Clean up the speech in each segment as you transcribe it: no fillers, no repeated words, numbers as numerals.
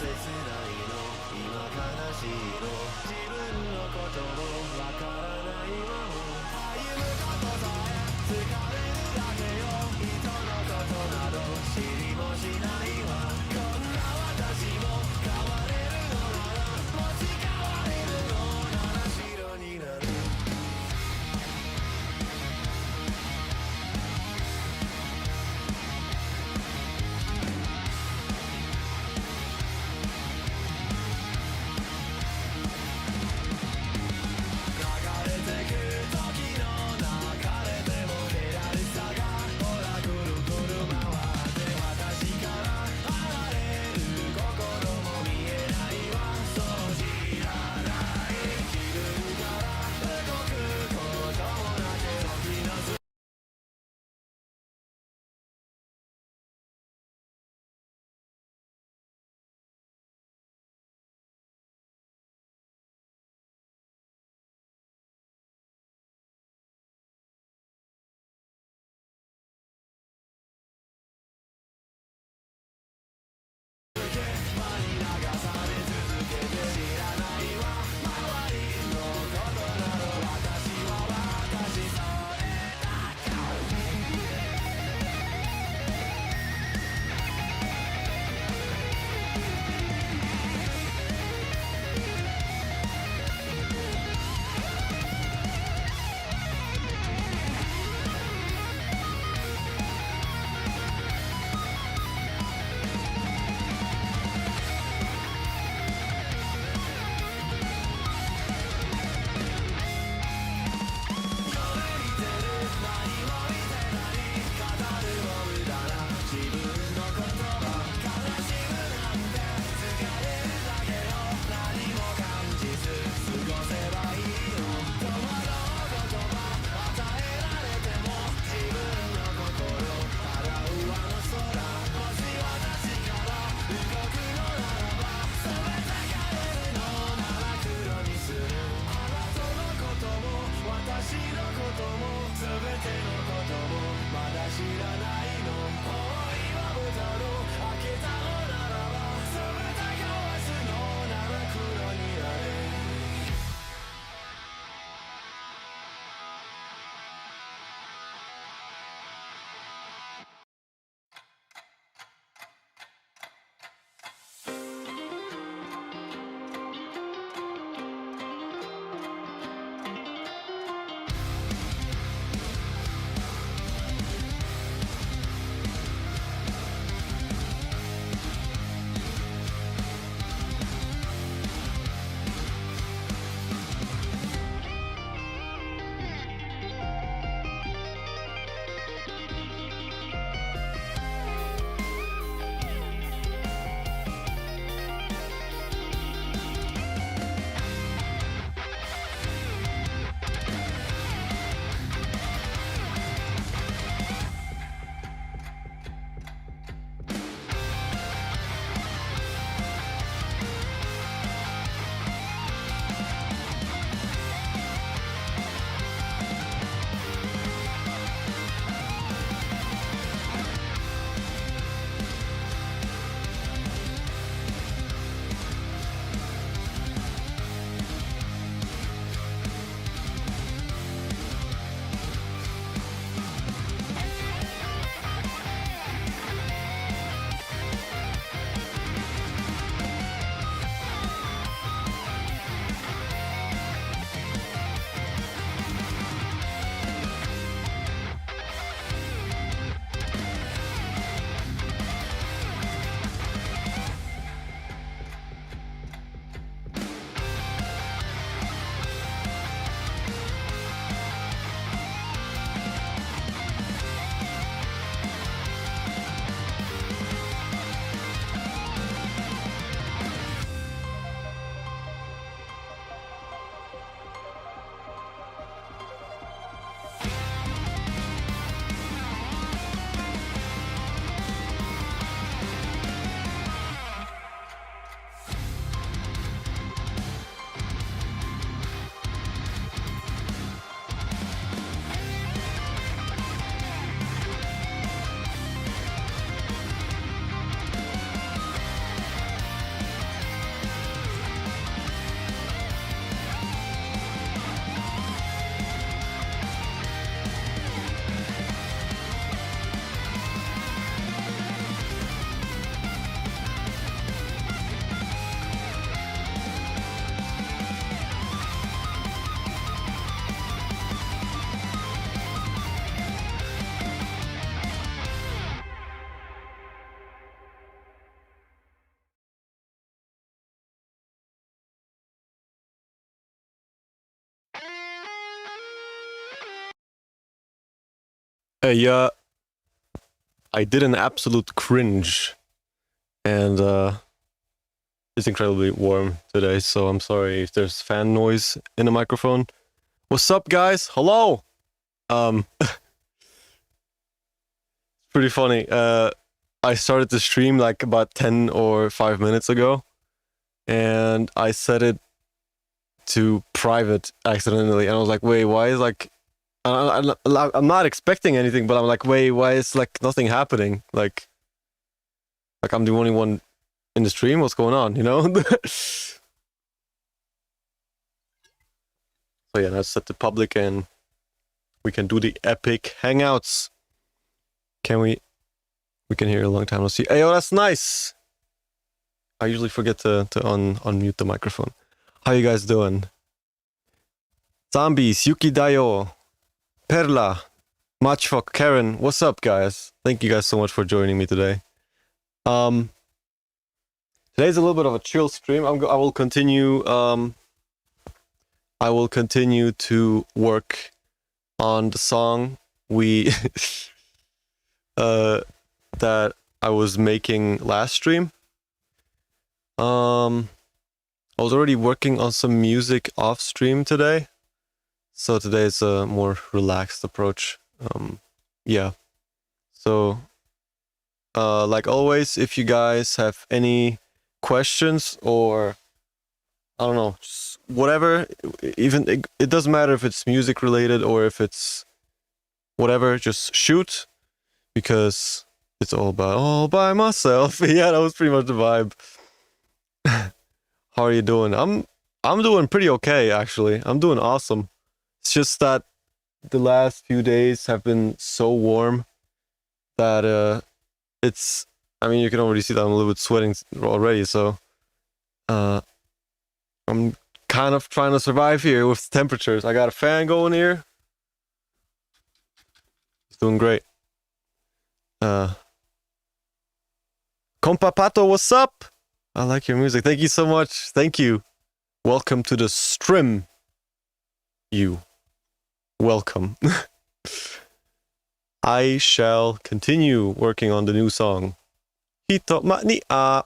切ないの今悲しいの自分のこともわからないまま歩むことさえ疲れるだけよ人のことなど知りもしないわこんな私も変われるのならもし変われるのなら白になる「Yeah, I did an absolute cringe, and it's incredibly warm today, so I'm sorry if there's fan noise in the microphone. What's up, guys? Hello. Pretty funny. I started the stream like about 10 or 5 minutes ago, and I set it to private accidentally, and I was like, wait, why is like I'm not expecting anything, but I'm like, wait, why is like nothing happening? Like I'm the only one in the stream. What's going on? You know? So yeah, that's set to public, and we can do the epic hangouts. Can we? We can hear a long time no see. Hey, oh, that's nice. I usually forget to unmute the microphone. How you guys doing? Zombies, Yuki Dayo. Perla, Matchfuck, Karen, what's up, guys? Thank you guys so much for joining me today. Today's a little bit of a chill stream. I will continue. I will continue to work on the song that I was making last stream. I was already working on some music off stream today. So today is a more relaxed approach. Yeah. So, like always, if you guys have any questions or, I don't know, just whatever, even, it doesn't matter if it's music related or if it's whatever, just shoot, because it's all by myself. Yeah, that was pretty much the vibe. How are you doing? I'm doing pretty okay, actually. I'm doing awesome. It's just that the last few days have been so warm that it's, I mean, you can already see that I'm a little bit sweating already, so I'm kind of trying to survive here with the temperatures. I got a fan going here. It's doing great. Compa Pato, what's up? I like your music. Thank you so much. Thank you. Welcome to the stream. You. Welcome. I shall continue working on the new song. Hito Mania.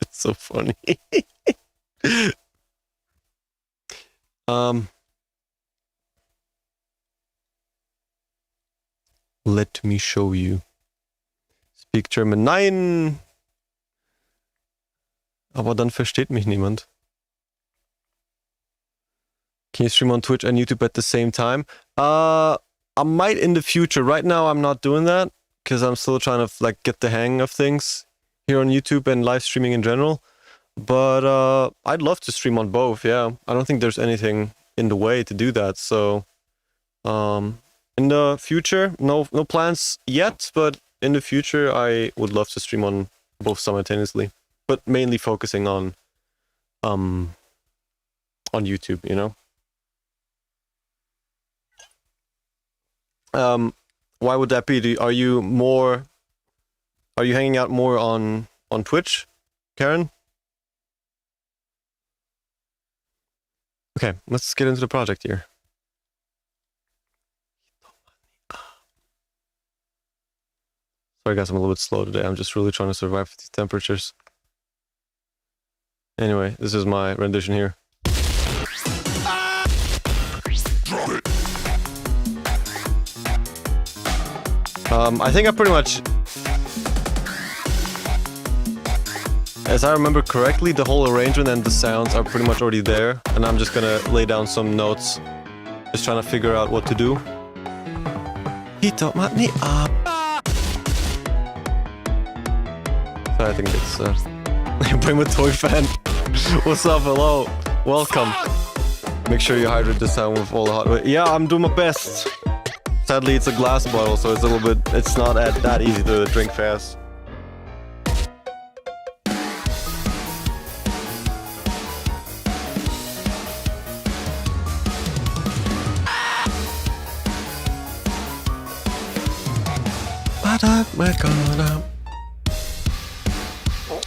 It's so funny. Let me show you. Speak German. Nein! Aber dann versteht mich niemand. Can you stream on Twitch and YouTube at the same time? I might in the future. Right now I'm not doing that because I'm still trying to like get the hang of things here on YouTube and live streaming in general. But I'd love to stream on both, yeah. I don't think there's anything in the way to do that. So in the future, no plans yet, but in the future I would love to stream on both simultaneously. But mainly focusing on YouTube, you know. Why would that be? Are you hanging out more on Twitch, Karen? Okay, let's get into the project here. Sorry guys, I'm a little bit slow today. I'm just really trying to survive these temperatures. Anyway, this is my rendition here. I think I pretty much, as I remember correctly, the whole arrangement and the sounds are pretty much already there, and I'm just gonna lay down some notes, just trying to figure out what to do. Hito Mania. So I think it's YaboiMatoi fan. What's up? Hello, welcome. Make sure you hydrate the sound with all the hot. Yeah, I'm doing my best. Sadly, it's a glass bottle, so it's a little bit. It's not that easy to drink fast.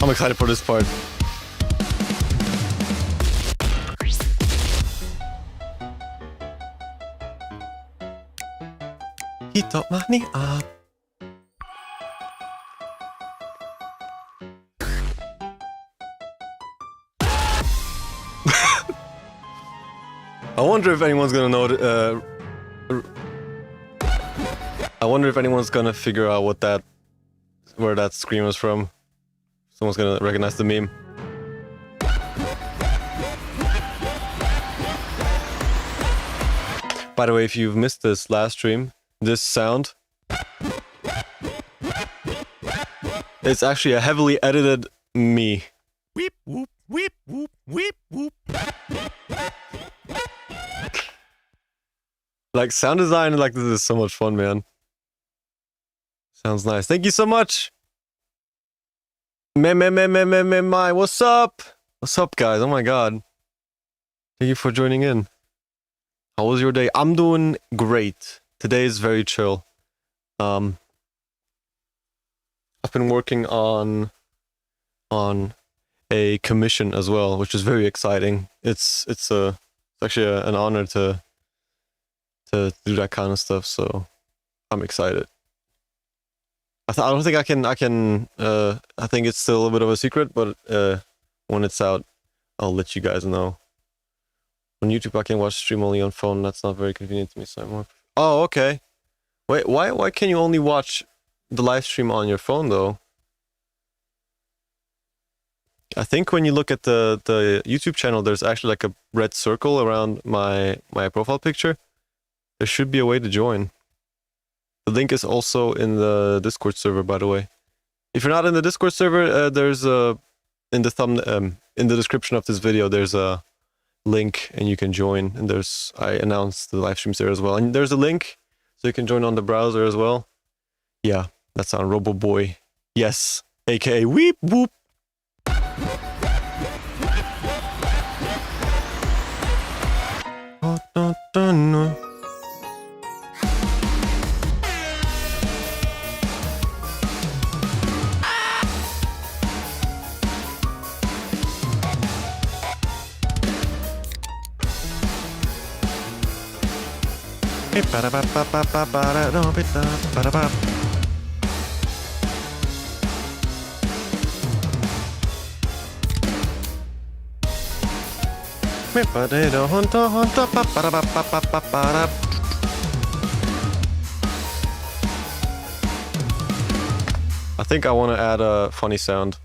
I'm excited for this part. Hito Mania. I wonder if anyone's gonna know. I wonder if anyone's gonna figure out where that scream was from. Someone's gonna recognize the meme. By the way, if you've missed this last stream, this sound, it's actually a heavily edited me. Weep whoop weep whoop weep whoop. Like, sound design like this is so much fun, man. Sounds nice. Thank you so much. What's up? What's up, guys? Oh my god. Thank you for joining in. How was your day? I'm doing great. Today is very chill. I've been working on a commission as well, which is very exciting. It's actually an honor to do that kind of stuff, so I'm excited. I don't think I can. I think it's still a bit of a secret, but when it's out, I'll let you guys know. On YouTube, I can watch stream only on phone. That's not very convenient to me, so I'm more... Oh, okay. Wait, why can you only watch the live stream on your phone, though? I think when you look at the YouTube channel, there's actually like a red circle around my profile picture. There should be a way to join. The link is also in the Discord server, by the way. If you're not in the Discord server, there's in the description of this video, there's a link and you can join. And I announced the live streams there as well. And there's a link so you can join on the browser as well. Yeah, that's on RoboBoy. Yes, aka Weep Whoop. I think I want to add a funny sound.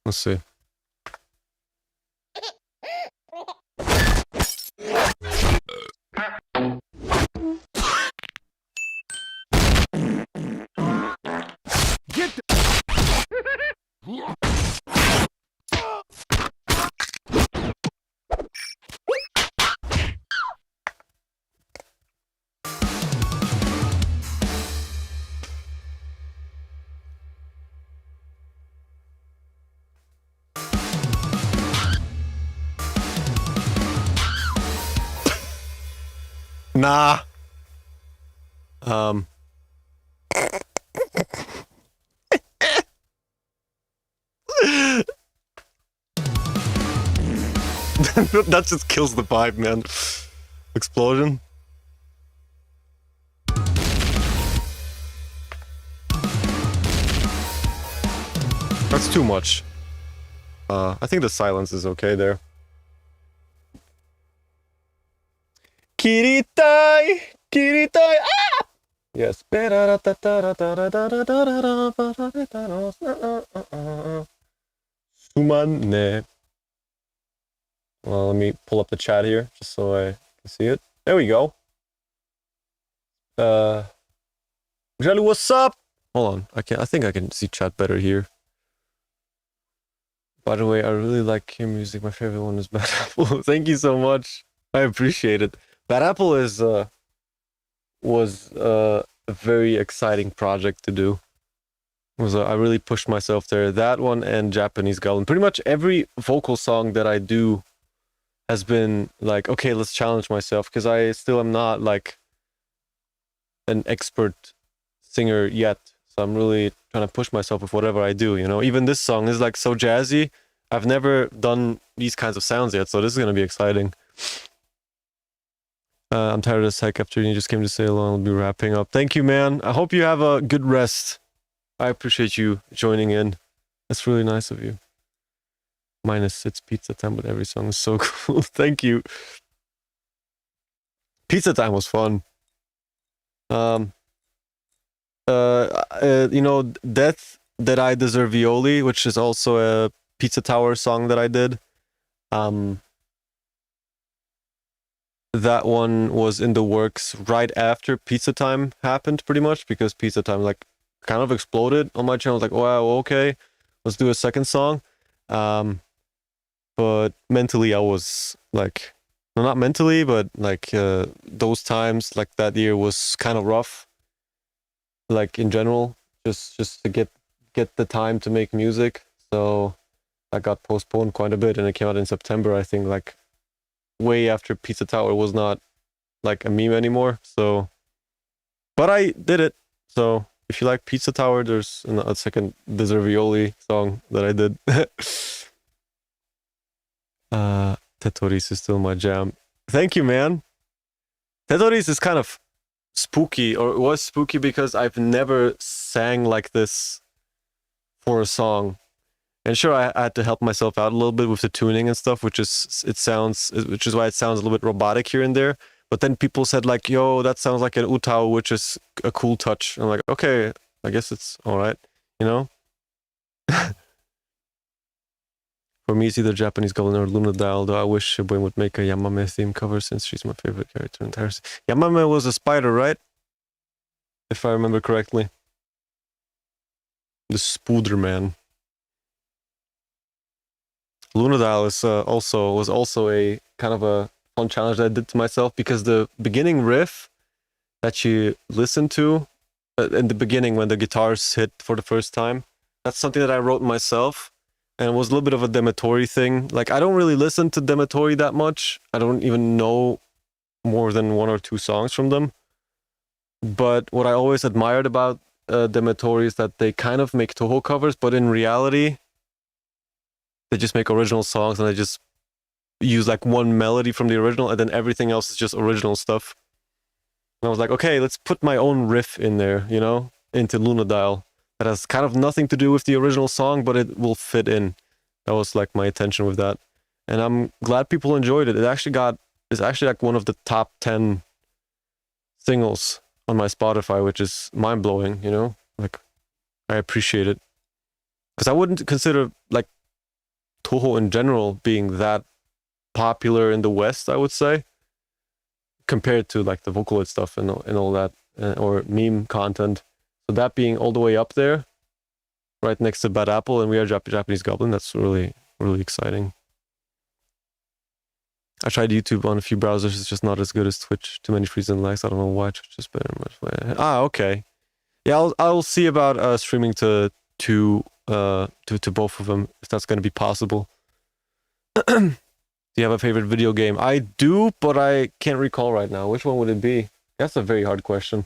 Let's see. Nah. That just kills the vibe, man. Explosion. That's too much. I think the silence is okay there. Kiritai! Kiritai! Ah! Yes. Sumane. Well, let me pull up the chat here, just so I can see it. There we go. Jelly, what's up? Hold on, I think I can see chat better here. By the way, I really like your music. My favorite one is Bad Apple. Thank you so much. I appreciate it. Bad Apple was a very exciting project to do. I really pushed myself there. That one and Japanese Goblin. Pretty much every vocal song that I do has been like, okay, let's challenge myself, because I still am not like an expert singer yet. So I'm really trying to push myself with whatever I do, you know? Even this song is like so jazzy, I've never done these kinds of sounds yet, so this is gonna be exciting. I'm tired as heck after you just came to say hello. I'll be wrapping up. Thank you, man. I hope you have a good rest. I appreciate you joining in. That's really nice of you. Minus it's pizza time, but every song is so cool. Thank you. Pizza time was fun. You know, Death That I Deserve Violi, which is also a Pizza Tower song that I did. That one was in the works right after Pizza Time happened, pretty much, because Pizza Time like kind of exploded on my channel. I was like, wow, okay, let's do a second song. But mentally, I was like, no, not mentally, but like those times, like that year was kind of rough. Like in general, just to get the time to make music. So that got postponed quite a bit, and it came out in September, I think, like way after Pizza Tower was not like a meme anymore. So, but I did it. So if you like Pizza Tower, there's a second Deservioli song that I did. Tetoris is still my jam. Thank you, man. Tetoris is kind of spooky, or it was spooky, because I've never sang like this for a song. And sure, I had to help myself out a little bit with the tuning and stuff, which is why it sounds a little bit robotic here and there. But then people said like, yo, that sounds like an utao, which is a cool touch. I'm like, okay, I guess it's all right, you know? For me, it's either Japanese Goblin or Luna Dial, though I wish Shibuya would make a Yamame theme cover, since she's my favorite character in entire. Yamame was a spider, right? If I remember correctly. The Spooder Man. Luna Dial is was also a kind of a fun challenge that I did to myself, because the beginning riff that you listen to in the beginning when the guitars hit for the first time, that's something that I wrote myself, and it was a little bit of a Demetori thing. Like, I don't really listen to Demetori that much. I don't even know more than 1 or 2 songs from them. But what I always admired about Demetori is that they kind of make Toho covers, but in reality, they just make original songs, and they just use like one melody from the original, and then everything else is just original stuff. And I was like, okay, let's put my own riff in there, you know, into Luna Dial. That has kind of nothing to do with the original song, but it will fit in. That was like my intention with that. And I'm glad people enjoyed it. It's actually like one of the top 10 singles on my Spotify, which is mind-blowing, you know? Like, I appreciate it. Because I wouldn't consider like Toho in general being that popular in the West, I would say, compared to like the Vocaloid stuff and all that, or meme content. So that being all the way up there, right next to Bad Apple and We Are Japanese Goblin, that's really, really exciting. I tried YouTube on a few browsers. It's just not as good as Twitch. Too many freezing lags. I don't know why. Twitch is better. Okay. Yeah, I'll see about streaming to both of them, if that's going to be possible. Do you have a favorite video game? I do, but I can't recall right now. Which one would it be? That's a very hard question.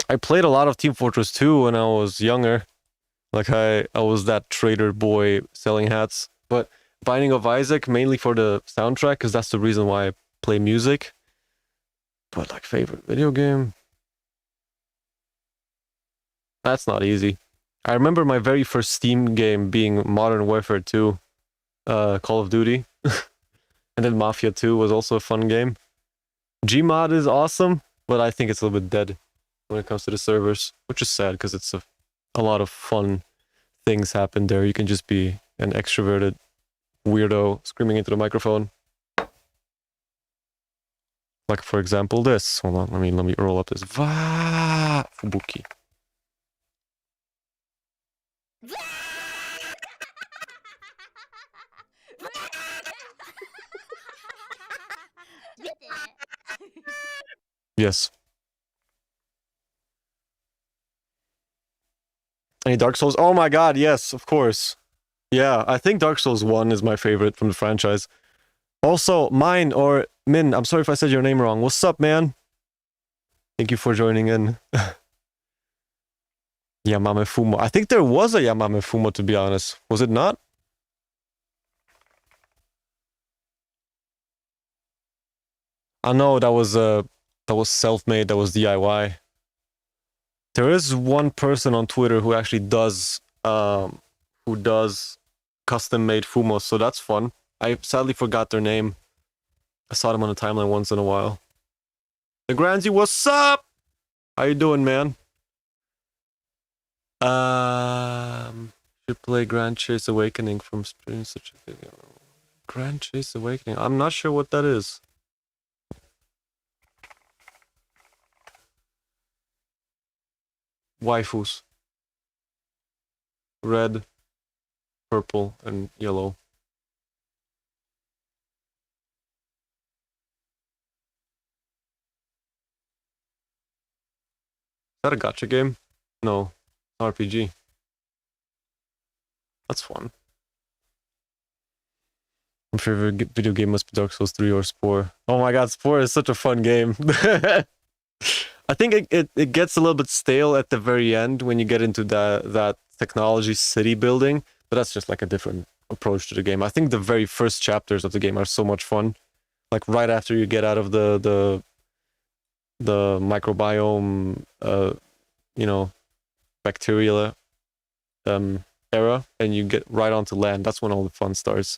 I played a lot of Team Fortress 2 when I was younger. Like I was that trader boy selling hats. But Binding of Isaac mainly for the soundtrack, because that's the reason why I play music. But like favorite video game? That's not easy. I remember my very first Steam game being Modern Warfare 2, Call of Duty. And then Mafia 2 was also a fun game. Gmod is awesome, but I think it's a little bit dead when it comes to the servers, which is sad because it's a lot of fun things happen there. You can just be an extroverted weirdo screaming into the microphone. Like, for example, this. Hold on, let me roll up this. Va Fubuki. Yes. Any Dark Souls? Oh my god, yes, of course. Yeah, I think Dark Souls 1 is my favorite from the franchise. Also, mine or Min, I'm sorry if I said your name wrong. What's up, man? Thank you for joining in. Yamame Fumo. I think there was a Yamame Fumo, to be honest. Was it not? I know that was self-made, that was DIY. There is one person on Twitter who actually does custom-made Fumos, so that's fun. I sadly forgot their name. I saw them on the timeline once in a while. The Granzy, what's up? How you doing, man? Should play Grand Chase Awakening from Spring such a video. Grand Chase Awakening. I'm not sure what that is. Waifus. Red, purple, and yellow. Is that a gacha game? No. RPG. That's fun. My favorite video game must be Dark Souls 3 or Spore. Oh my god, Spore is such a fun game. I think it gets a little bit stale at the very end when you get into that technology city building, but that's just like a different approach to the game. I think the very first chapters of the game are so much fun. Like right after you get out of the microbiome, you know, bacteria era, and you get right onto land. That's when all the fun starts.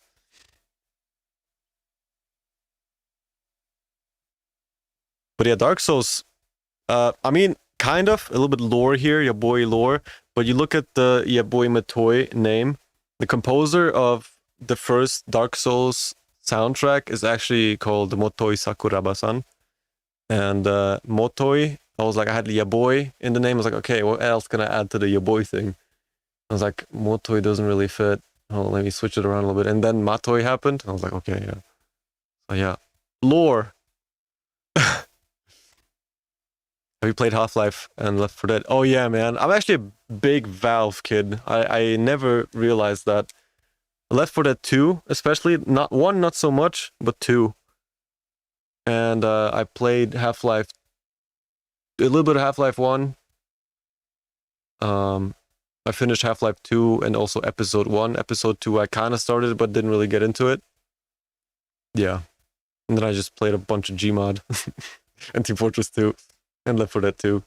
But yeah, Dark Souls, I mean, kind of a little bit lore here, Yaboi lore, but you look at the YaboiMatoi name, the composer of the first Dark Souls soundtrack is actually called Motoi Sakuraba-san. And Motoi, I was like, I had Yaboi in the name. I was like, okay, what else can I add to the Yaboi thing? I was like, Motoi doesn't really fit. Oh, let me switch it around a little bit. And then Matoi happened. I was like, okay, yeah. So yeah. Lore. Have you played Half-Life and Left 4 Dead? Oh yeah, man. I'm actually a big Valve kid. I never realized that. Left 4 Dead 2, especially. Not 1, not so much, but 2. And I played Half-Life, a little bit of Half-Life 1. I finished Half-Life 2 and also Episode 1. Episode 2 I kind of started but didn't really get into it. Yeah. And then I just played a bunch of Gmod and Team Fortress 2 and Left 4 Dead 2.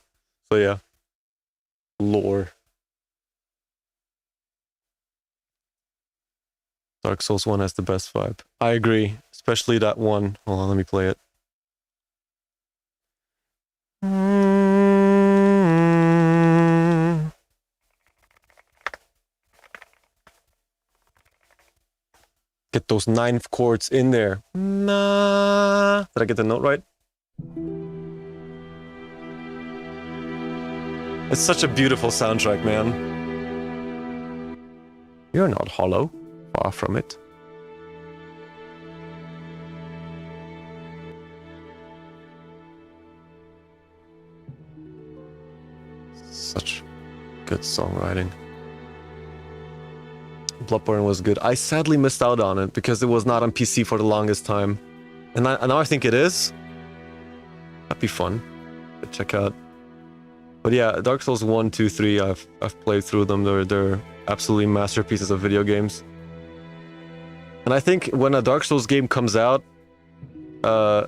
So yeah. Lore. Dark Souls 1 has the best vibe. I agree. Especially that one. Hold on, let me play it. Get those 9 chords in there. Nah. Did I get the note right? It's such a beautiful soundtrack, man. You're not hollow. Far from it. Such good songwriting. Bloodborne was good. I sadly missed out on it because it was not on PC for the longest time. And now I think it is. That'd be fun to check out. But yeah, Dark Souls 1, 2, 3, I've played through them. They're absolutely masterpieces of video games. And I think when a Dark Souls game comes out,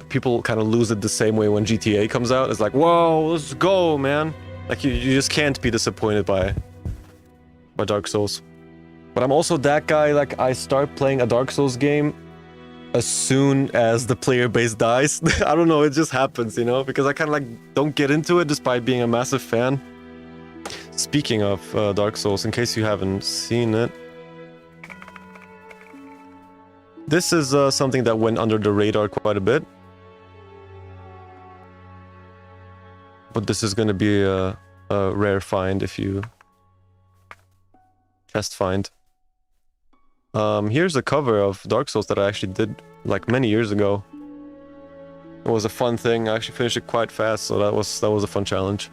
people kind of lose it the same way when GTA comes out. It's like, whoa, let's go, man. Like, you just can't be disappointed by Dark Souls. But I'm also that guy, like, I start playing a Dark Souls game as soon as the player base dies. I don't know, it just happens, you know? Because I kind of, like, don't get into it despite being a massive fan. Speaking of Dark Souls, in case you haven't seen it, this is something that went under the radar quite a bit. But this is going to be a rare find if you test find. Here's a cover of Dark Souls that I actually did like many years ago. It was a fun thing. I actually finished it quite fast, so that was a fun challenge.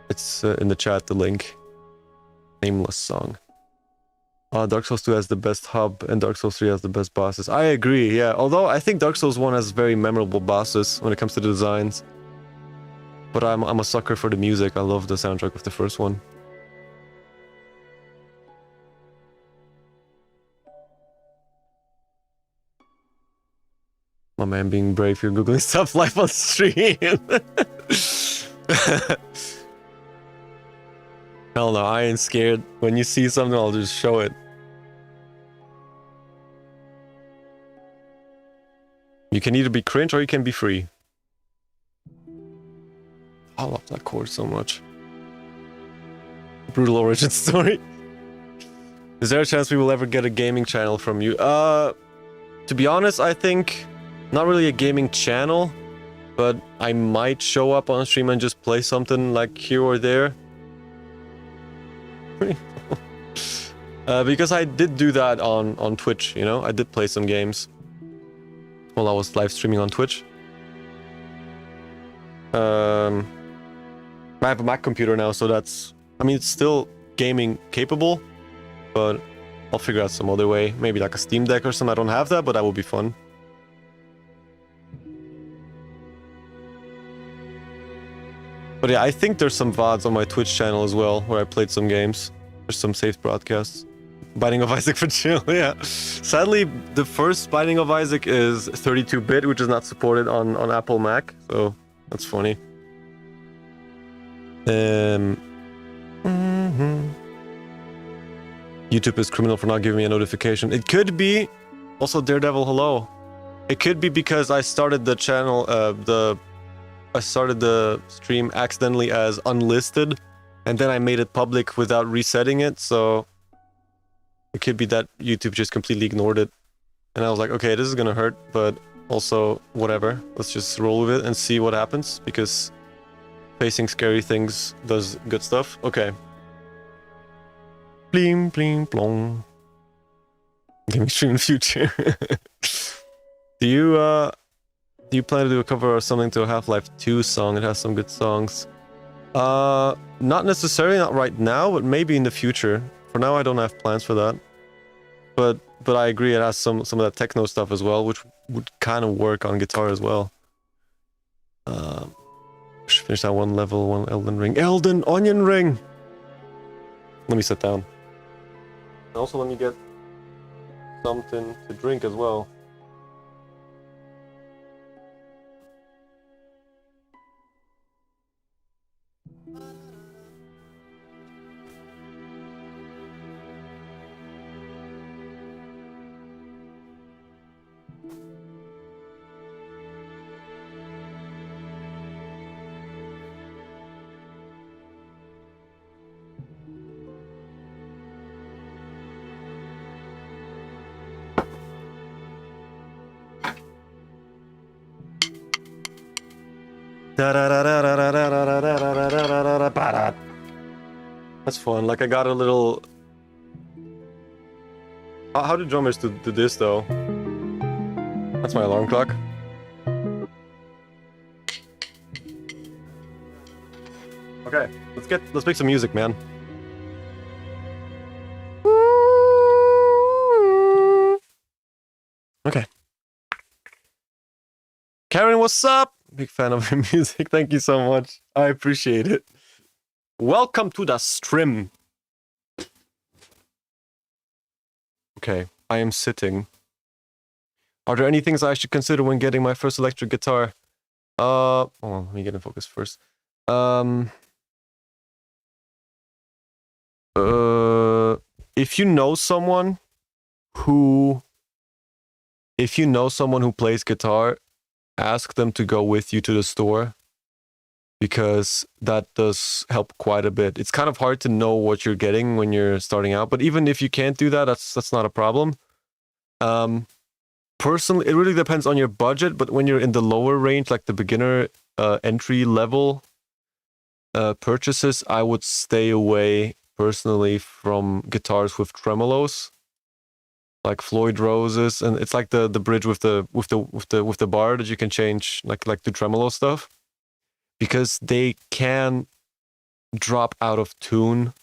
It's in the chat, the link. Nameless song. Dark Souls 2 has the best hub and Dark Souls 3 has the best bosses. I agree, yeah. Although I think Dark Souls 1 has very memorable bosses when it comes to the designs. But I'm a sucker for the music. I love the soundtrack of the first one. My man being brave, you're googling stuff live on stream. Hell no, I ain't scared. When you see something, I'll just show it. You can either be cringe or you can be free. I love that chord so much. Brutal origin story. Is there a chance we will ever get a gaming channel from you? To be honest, I think not really a gaming channel, but I might show up on stream and just play something like here or there. Because I did do that on Twitch, you know? I did play some games while I was live streaming on Twitch. I have a Mac computer now, so that's... I mean, it's still gaming capable, but I'll figure out some other way. Maybe like a Steam Deck or something. I don't have that, but that would be fun. But yeah, I think there's some VODs on my Twitch channel as well, where I played some games. There's some saved broadcasts. Binding of Isaac for chill, yeah. Sadly, the first Binding of Isaac is 32-bit, which is not supported on Apple Mac, so that's funny. YouTube is criminal for not giving me a notification. It could be... Also, Daredevil, hello. It could be because I started the channel, I started the stream accidentally as unlisted, and then I made it public without resetting it, so... It could be that YouTube just completely ignored it. And I was like, okay, this is gonna hurt, but also, whatever. Let's just roll with it and see what happens, because facing scary things does good stuff. Okay. Bling, bling, blong. Gaming stream in the future. Do you plan to do a cover or something to a Half-Life 2 song? It has some good songs. Not necessarily, not right now, but maybe in the future. For now, I don't have plans for that. But I agree, it has some of that techno stuff as well, which would kind of work on guitar as well. Should finish that one level, one Elden Ring. Elden Onion Ring! Let me sit down. And also let me get something to drink as well. That's fun. Like I got a little... How do drummers do this though? That's my alarm clock. Okay, let's make some music, man. Okay. Karen, what's up? Big fan of your music. Thank you so much. I appreciate it. Welcome to the stream. Okay, I am sitting. Are there any things I should consider when getting my first electric guitar? Hold on, let me get in focus first. If you know someone who plays guitar, ask them to go with you to the store, because that does help quite a bit. It's kind of hard to know what you're getting when you're starting out, but even if you can't do that, that's not a problem. Personally, it really depends on your budget, but when you're in the lower range, like the beginner entry level purchases, I would stay away personally from guitars with tremolos, like Floyd Rose's, and it's like the bridge with the bar that you can change, like the tremolo stuff, because they can drop out of tune,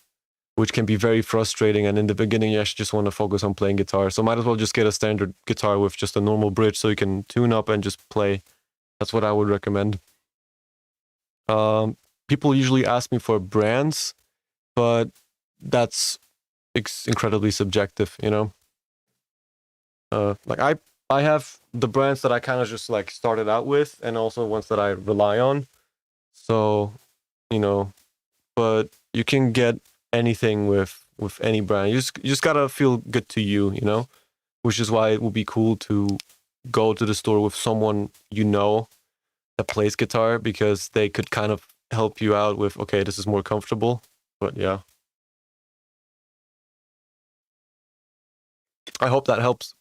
which can be very frustrating. And in the beginning, you actually just want to focus on playing guitar, so might as well just get a standard guitar with just a normal bridge, so you can tune up and just play. That's what I would recommend. People usually ask me for brands, but that's incredibly subjective, you know. Like I have the brands that I kind of just like started out with, and also ones that I rely on. So, you know, but you can get anything with any brand. You just gotta feel good to you, you know. Which is why it would be cool to go to the store with someone you know that plays guitar, because they could kind of help you out with, okay, this is more comfortable. But yeah, I hope that helps.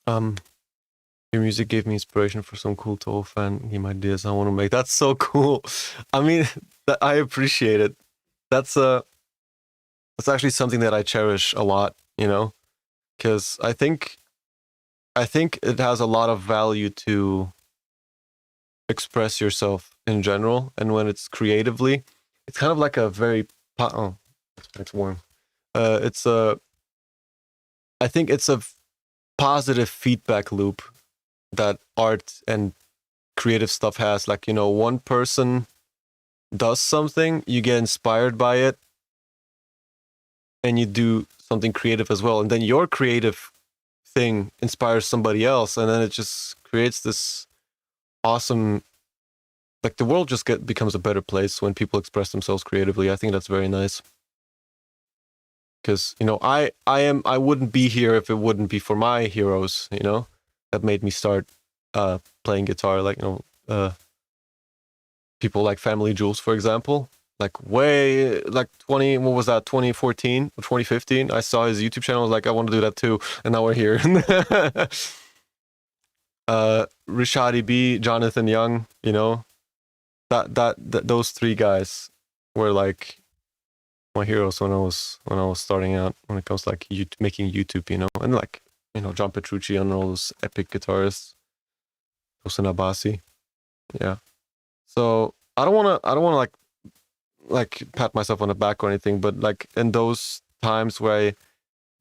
Your music gave me inspiration for some cool Toho fan game ideas I want to make. That's so cool. I mean, I appreciate it. That's actually something that I cherish a lot, you know, because I think it has a lot of value to express yourself in general, and when it's creatively, it's kind of like a very oh, it's warm. It's a I think it's a positive feedback loop that art and creative stuff has. Like, you know, one person does something, you get inspired by it, and you do something creative as well, and then your creative thing inspires somebody else, and then it just creates this awesome, like, the world just becomes a better place when people express themselves creatively. I think that's very nice, because, you know, I wouldn't be here if it wouldn't be for my heroes, you know, that made me start playing guitar. Like, you know, people like Family Jules, for example. Like, like 2014 or 2015, I saw his YouTube channel. I was like, I want to do that too, and now we're here. Rishadi B, Jonathan Young, you know, that those three guys were like my heroes when I was starting out, when it comes to like making YouTube, you know, and like, you know, John Petrucci and all those epic guitarists, Tosin Abasi, yeah. So I don't want to like pat myself on the back or anything, but like in those times where I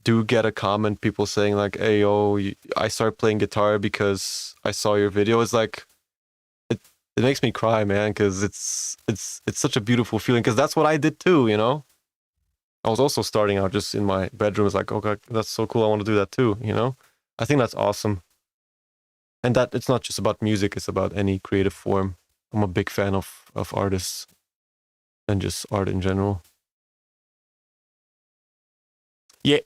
do get a comment, people saying like, "Hey, yo, I started playing guitar because I saw your video," it's like, it makes me cry, man, because it's such a beautiful feeling, because that's what I did too, you know. I was also starting out just in my bedroom. It's like, oh god, that's so cool, I want to do that too, you know. I think that's awesome, and that it's not just about music, it's about any creative form. I'm a big fan of artists and just art in general. Yeah.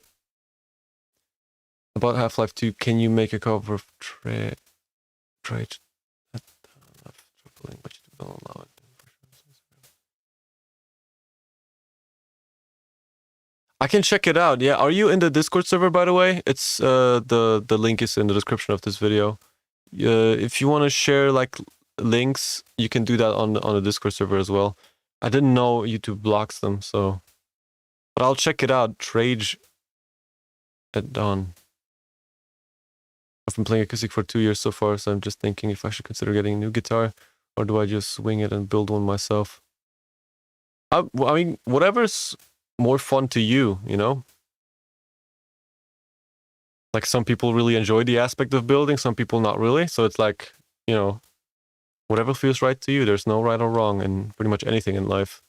About Half-Life 2, can you make a cover of Trade? But you don't allow it. I can check it out. Yeah, are you in the Discord server, by the way? It's the link is in the description of this video. If you want to share like links, you can do that on the Discord server as well. I didn't know YouTube blocks them, so, but I'll check it out. Trade at dawn. I've been playing acoustic for 2 years so far, so I'm just thinking if I should consider getting a new guitar, or do I just swing it and build one myself? I mean, whatever's more fun to you, you know? Like, some people really enjoy the aspect of building, some people not really, so it's like, you know, whatever feels right to you. There's no right or wrong in pretty much anything in life.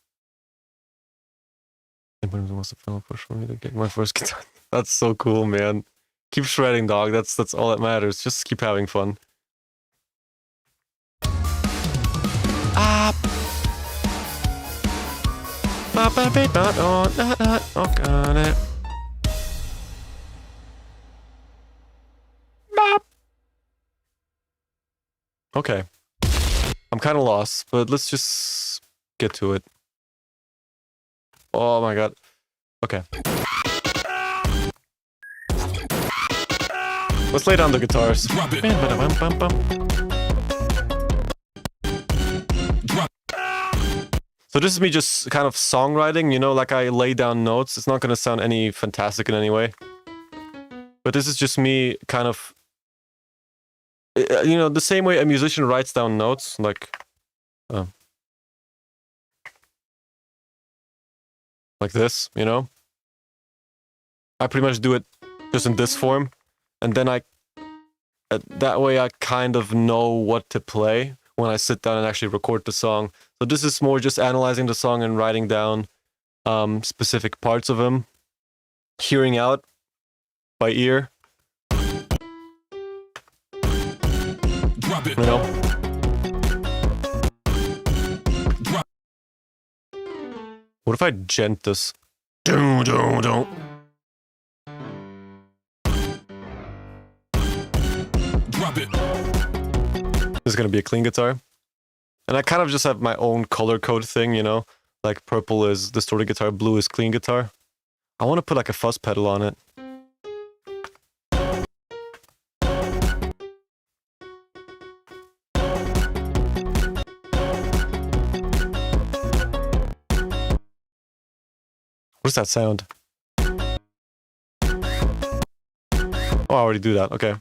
Impulsive was the final push for me to get my first guitar. That's so cool, man. Keep shredding, dog. That's all that matters. Just keep having fun. Okay. I'm kind of lost, but let's just get to it. Oh my god. Okay. Let's lay down the guitars. So this is me just kind of songwriting, you know, like I lay down notes. It's not going to sound any fantastic in any way. But this is just me kind of, you know, the same way a musician writes down notes, like this, you know. I pretty much do it just in this form, and then that way I kind of know what to play when I sit down and actually record the song. So this is more just analyzing the song and writing down specific parts of him, hearing out by ear. Drop it. You know? Drop. What if I gent this? Don't. Drop it. This is gonna be a clean guitar. And I kind of just have my own color code thing, you know? Like purple is distorted guitar, blue is clean guitar. I want to put like a fuzz pedal on it. What does that sound? Oh, I already do that. Okay.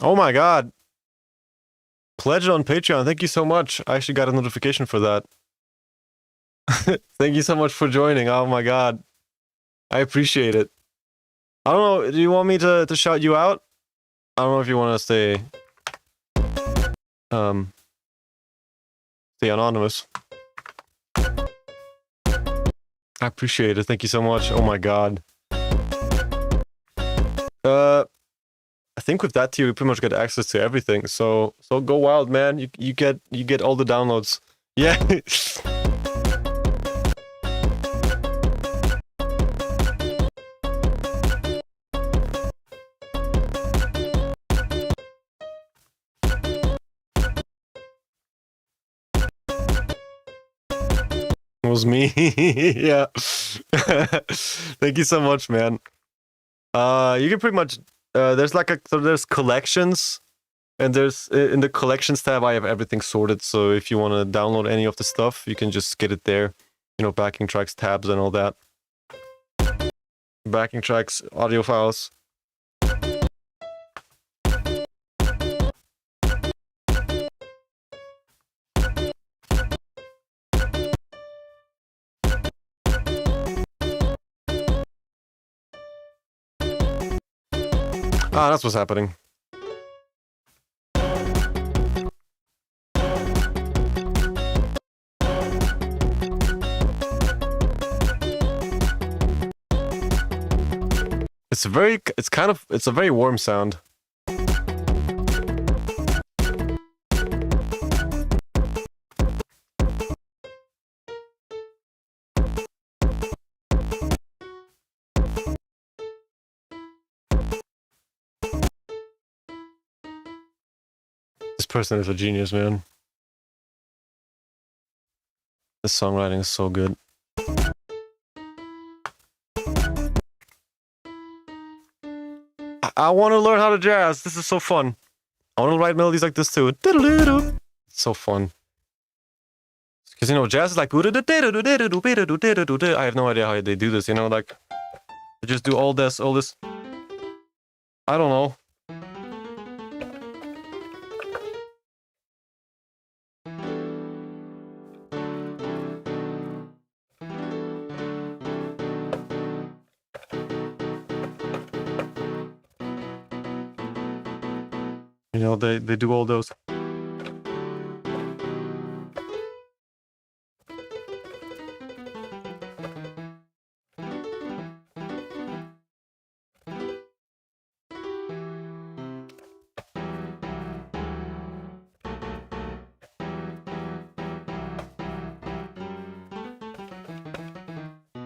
Oh my god. Pledge on Patreon. Thank you so much. I actually got a notification for that. Thank you so much for joining. Oh my god. I appreciate it. I don't know. Do you want me to shout you out? I don't know if you want to stay anonymous. I appreciate it. Thank you so much. Oh my god. I think with that tier you pretty much get access to everything. So go wild, man. You get all the downloads. Yeah. It was me. Yeah. Thank you so much, man. You can pretty much there's like there's collections, and there's in the collections tab I have everything sorted. So if you want to download any of the stuff, you can just get it there. You know, backing tracks, tabs, and all that. Backing tracks, audio files. Ah, that's what's happening. It's a very warm sound. This person is a genius, man. This songwriting is so good. I want to learn how to jazz. This is so fun. I want to write melodies like this too. It's so fun. Because, you know, jazz is like... I have no idea how they do this, you know, like... They just do all this... I don't know. You know, they do all those.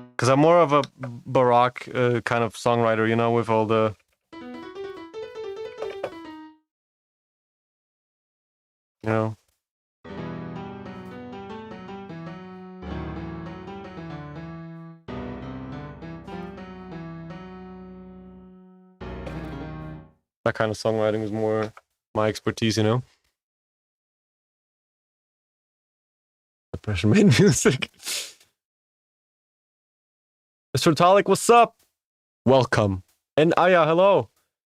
Because I'm more of a baroque kind of songwriter, you know, with all the... You know? That kind of songwriting is more my expertise, you know? Depression made music. Mr. Talik, what's up? Welcome. And Aya, hello.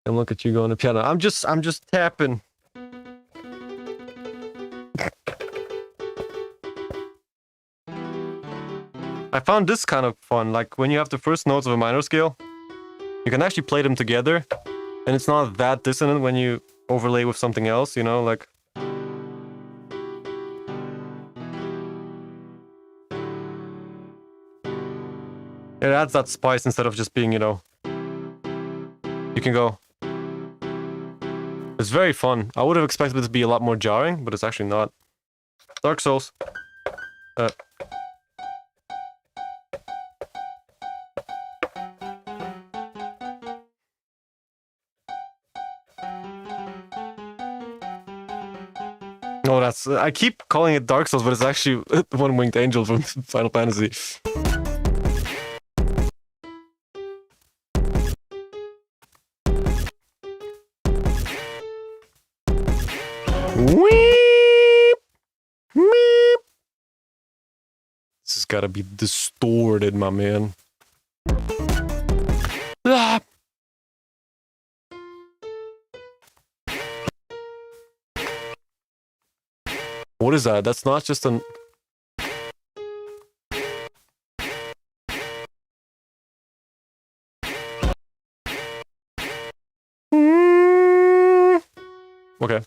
And look at you going to piano. I'm just tapping. I found this kind of fun. Like when you have the first notes of a minor scale, you can actually play them together, and it's not that dissonant when you overlay with something else, you know, like. It adds that spice instead of just being, you know. You can go. It's very fun. I would have expected it to be a lot more jarring, but it's actually not. Dark Souls. No, that's... I keep calling it Dark Souls, but it's actually One Winged Angel from Final Fantasy. Weep! Meep! This has gotta be distorted, my man. Ah! What is that? That's not just an... Okay.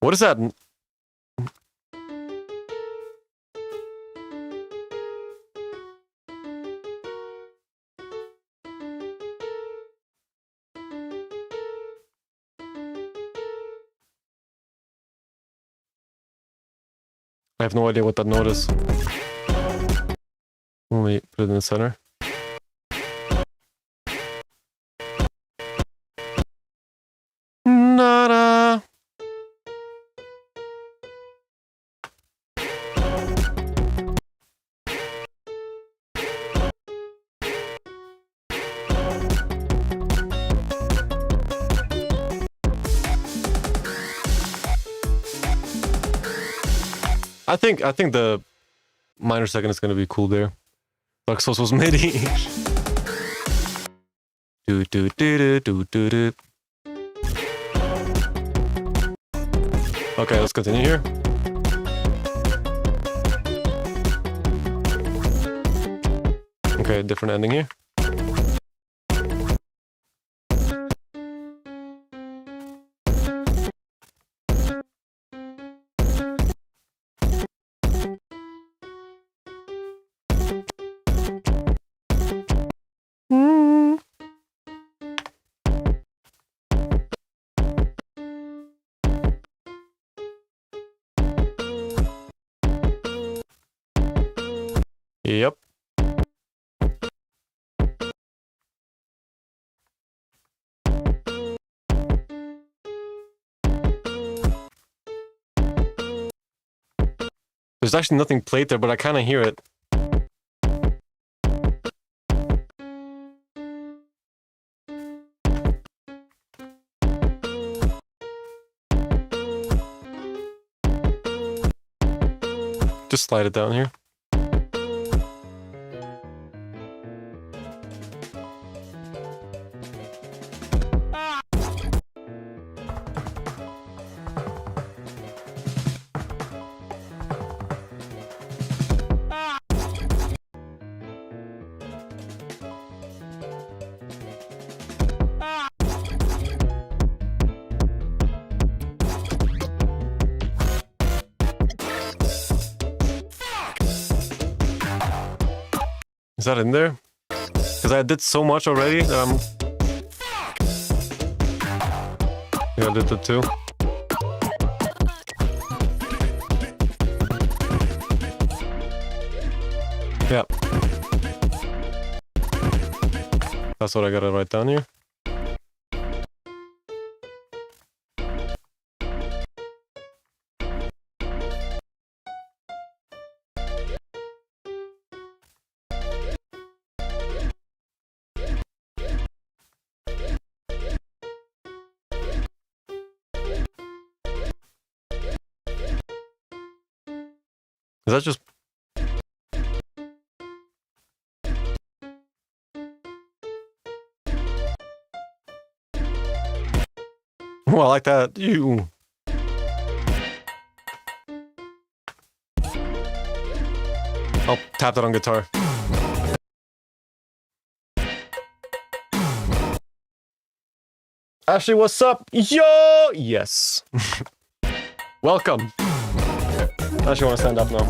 What is that? I have no idea what that note is. Let me put it in the center. Nada. I think the minor second is gonna be cool there. Dark Souls was MIDI. Do do do do do do do. Okay, let's continue here. Okay, different ending here. Yep. There's actually nothing played there, but I kind of hear it. Just slide it down here. Is that in there? Because I did so much already that I'm... Yeah, I did that too. Yeah. That's what I gotta write down here. Is that just... Oh, I like that. You. I'll tap that on guitar. Ashley, what's up? Yo! Yes. Welcome. Ashley, want to stand up now?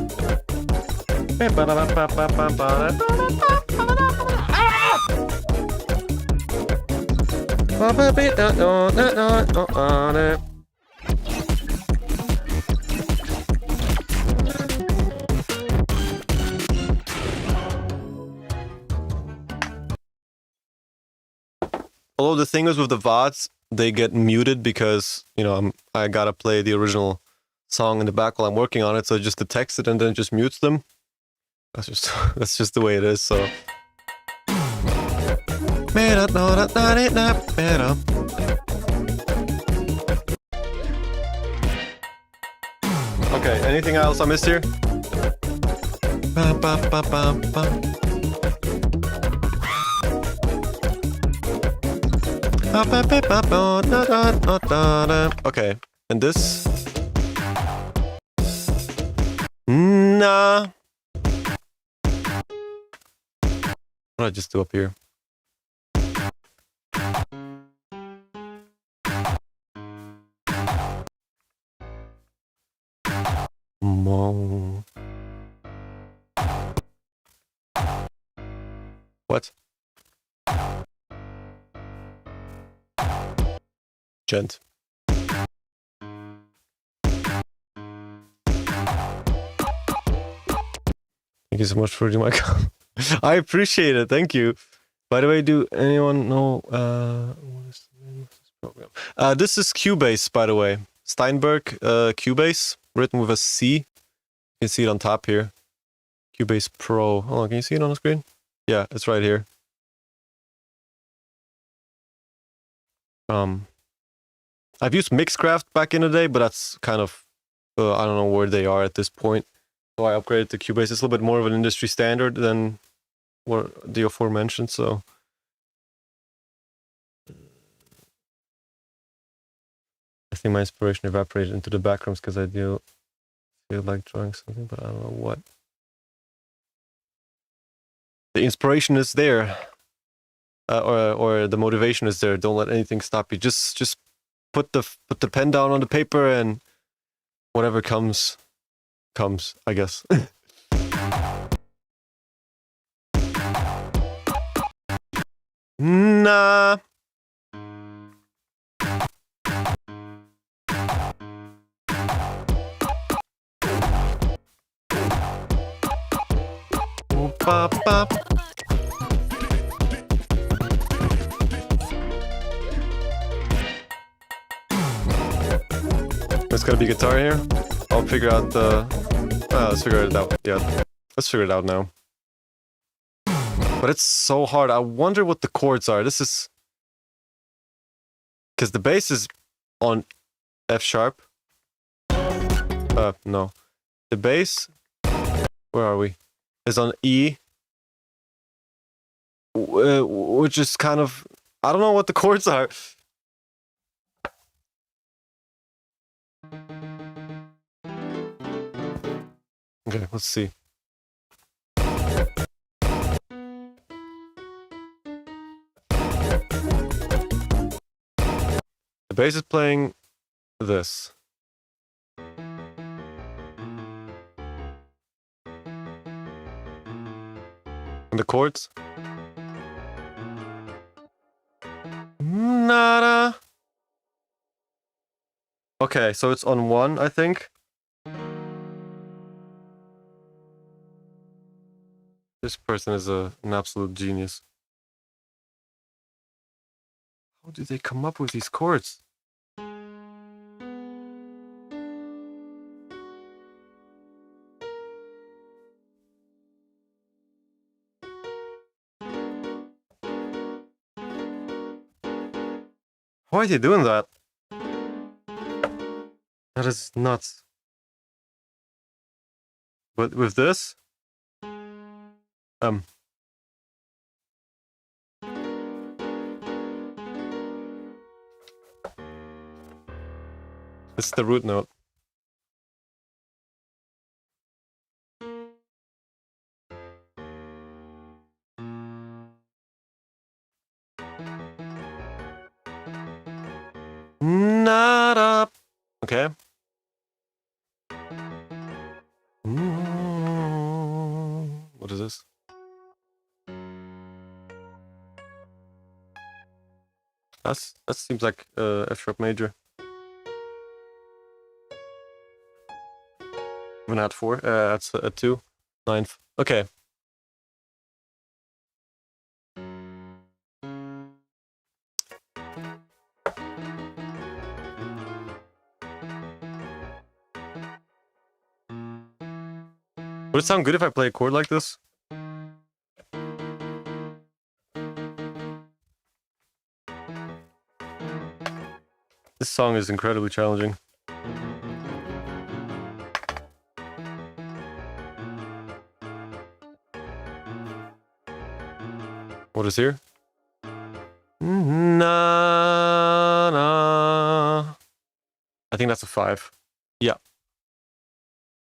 Although the thing is with the VODs, they get muted because, you know, I gotta play the original song in the back while I'm working on it, so just the text it and then it just mutes them. That's just the way it is, so. Okay, anything else I missed here? Okay, and this? Nah. What did I just do up here? Mo. What? Gent. Thank you so much for doing my comment. I appreciate it. Thank you. By the way, do anyone know what is the name of this program? This is Cubase, by the way. Steinberg Cubase, written with a C. You can see it on top here. Cubase Pro. Hold on, can you see it on the screen? Yeah, it's right here. I've used Mixcraft back in the day, but that's kind of I don't know where they are at this point. So I upgraded to Cubase. It's a little bit more of an industry standard than what the aforementioned, so. I think my inspiration evaporated into the backgrounds because I do feel like drawing something, but I don't know what. The inspiration is there, or the motivation is there. Don't let anything stop you. Just put the pen down on the paper and whatever comes, I guess. Nah. Bop, bop. There's gotta be guitar here. I'll figure out the... let's figure it out. Yeah, let's figure it out now. But it's so hard. I wonder what the chords are. This is... Because the bass is on F sharp. No. The bass... Where are we? Is on E. Which is kind of... I don't know what the chords are. Okay, let's see. The bass is playing this. And the chords? Nada. Okay, so it's on 1, I think. This person is an absolute genius. How did they come up with these chords? Why are they doing that? That is nuts. But with this, it's the root note. Not up. Okay. What is this? That seems like F sharp major. We're not 4. That's a 2. 9th. Okay. Would it sound good if I play a chord like this? This song is incredibly challenging. What is here? Na na. I think that's a 5. Yeah.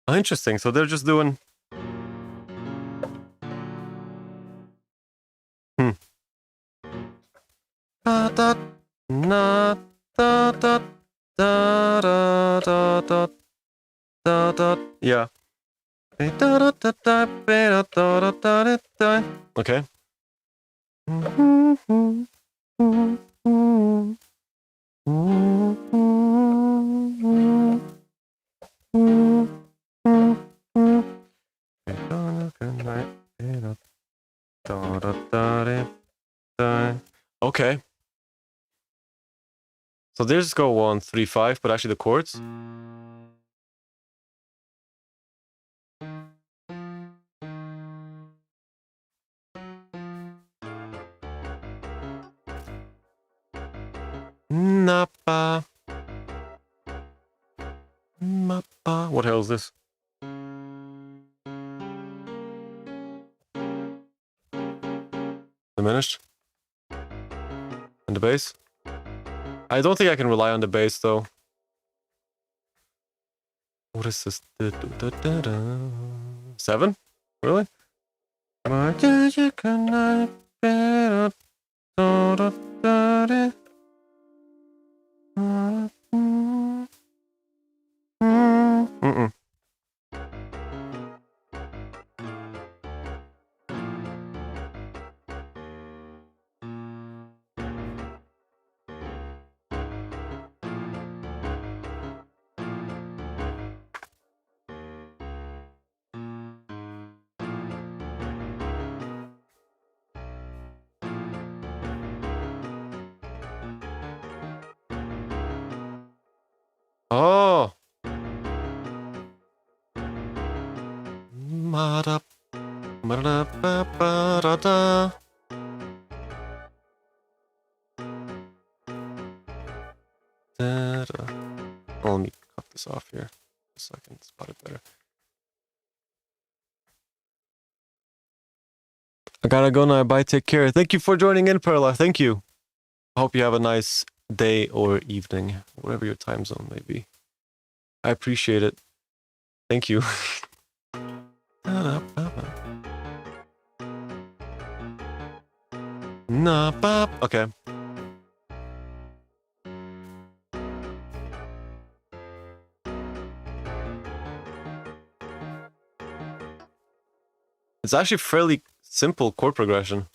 Oh, interesting. So they're just doing. Da da na da da da da da da da da. Yeah. Okay. Okay. So they just go 1, 3, 5, but actually the chords. Nappa. Mappa. What hell is this? Diminished. And the bass. I don't think I can rely on the bass though. What is this? 7? Really? Mm-mm. Oh. Oh, let me cut this off here so I can spot it better. I gotta go now. Bye. Take care. Thank you for joining in, Perla. Thank you. I hope you have a nice day or evening, whatever your time zone may be. I appreciate it. Thank you. Okay. It's actually fairly simple chord progression.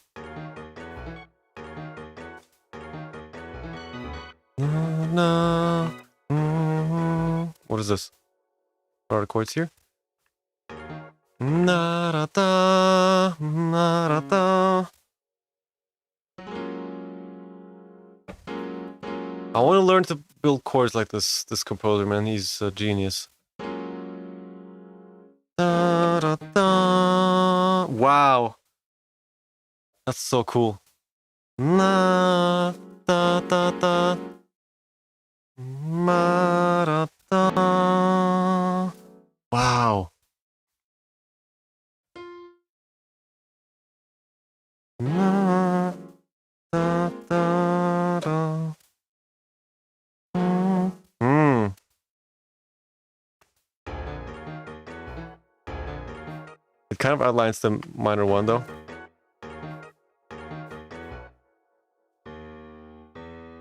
What is this? What are the chords here? Na-da-da, na-da-da. I want to learn to build chords like this composer, man. He's a genius. Da-da-da. Wow. That's so cool. Na-da-da-da. Ma-da-da. Wow. kind of outlines the minor one though.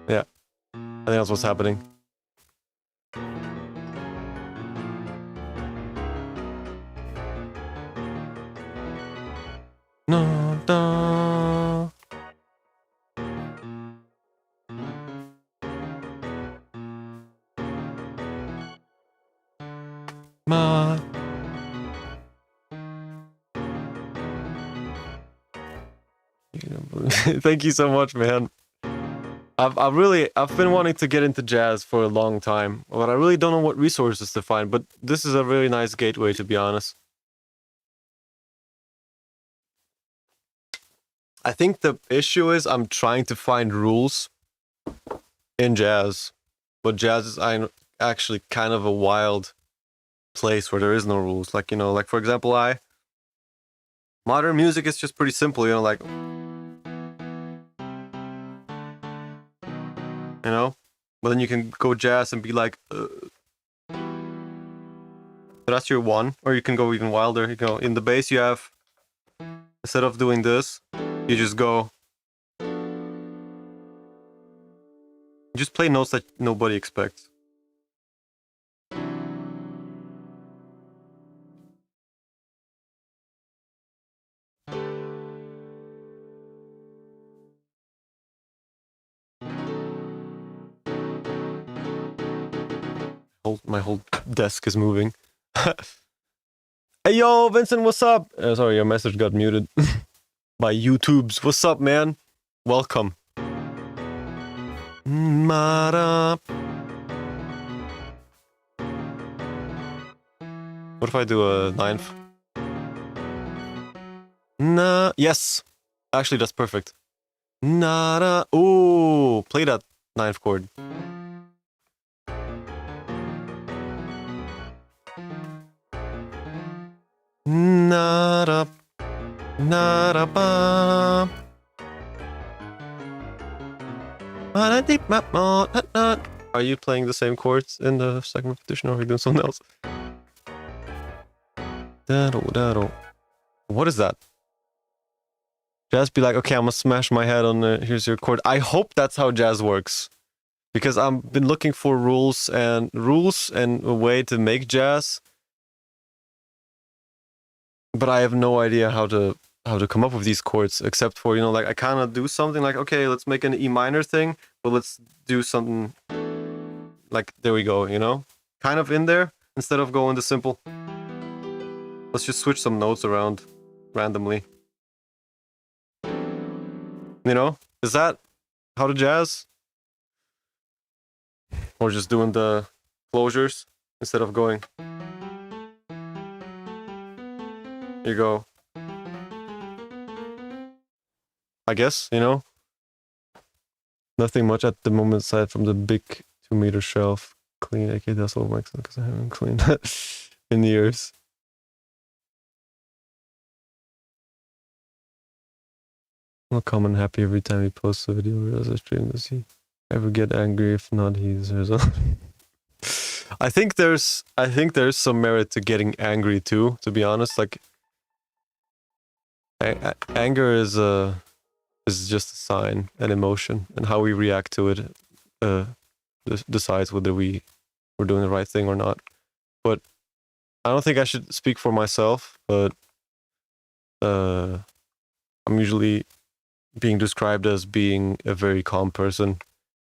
Yeah, I think that's what's happening. No, no. Ma. Thank you so much, man. I've been wanting to get into jazz for a long time, but I really don't know what resources to find. But this is a really nice gateway, to be honest. I think the issue is I'm trying to find rules in jazz, but jazz is actually kind of a wild place where there is no rules. Like, you know, like for example, modern music is just pretty simple, you know, like, you know, but then you can go jazz and be like, so that's your one, or you can go even wilder. You go in the bass, you have, instead of doing this, you just go, you just play notes that nobody expects. My whole desk is moving. Hey yo, Vincent, what's up? Sorry, your message got muted by YouTube's. What's up, man? Welcome. What if I do a ninth? Nah, yes. Actually, that's perfect. Nada. Ooh, play that ninth chord. Nada. Nada ba. Are you playing the same chords in the second repetition, or are you doing something else? What is that? Just be like, okay, I'm gonna smash my head on here's your chord. I hope that's how jazz works, because I've been looking for rules and a way to make jazz, but I have no idea how to come up with these chords, except for, you know, like I kind of do something like, okay, let's make an E minor thing, but let's do something like, there we go, you know, kind of in there, instead of going the simple. Let's just switch some notes around randomly. You know, is that how to jazz? Or just doing the closures instead of going. You go. I guess, you know. Nothing much at the moment aside from the big 2-meter shelf. Clean, okay, that's all makes sense because I haven't cleaned that in years. I'll come and happy every time he posts a video or a stream. Does he ever get angry? If not, he's I think there's some merit to getting angry too, to be honest. Like anger is just a sign, an emotion, and how we react to it decides whether we're doing the right thing or not. But I don't think I should speak for myself, but I'm usually being described as being a very calm person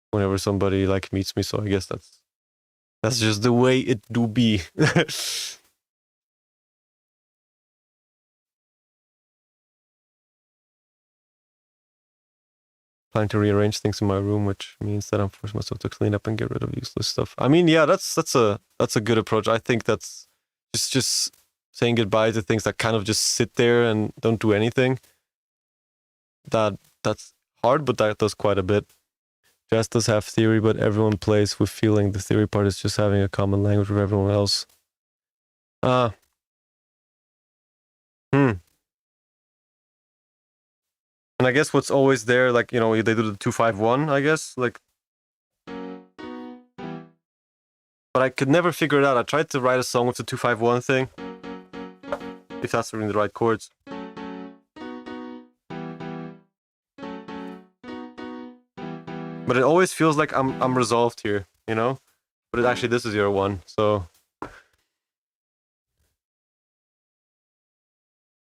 whenever somebody like meets me, so I guess that's just the way it do be. Planning to rearrange things in my room, which means that I'm forcing myself to clean up and get rid of useless stuff. I mean, yeah, that's a good approach. I think that's just saying goodbye to things that kind of just sit there and don't do anything. That's hard, but that does quite a bit. Jazz does have theory, but everyone plays with feeling. The theory part is just having a common language with everyone else. And I guess what's always there, like, you know, they do the 2-5-1, I guess, like. But I could never figure it out. I tried to write a song with the 2-5-1 thing. if that's the right chords. But it always feels like I'm resolved here, you know? But actually this is your one, so...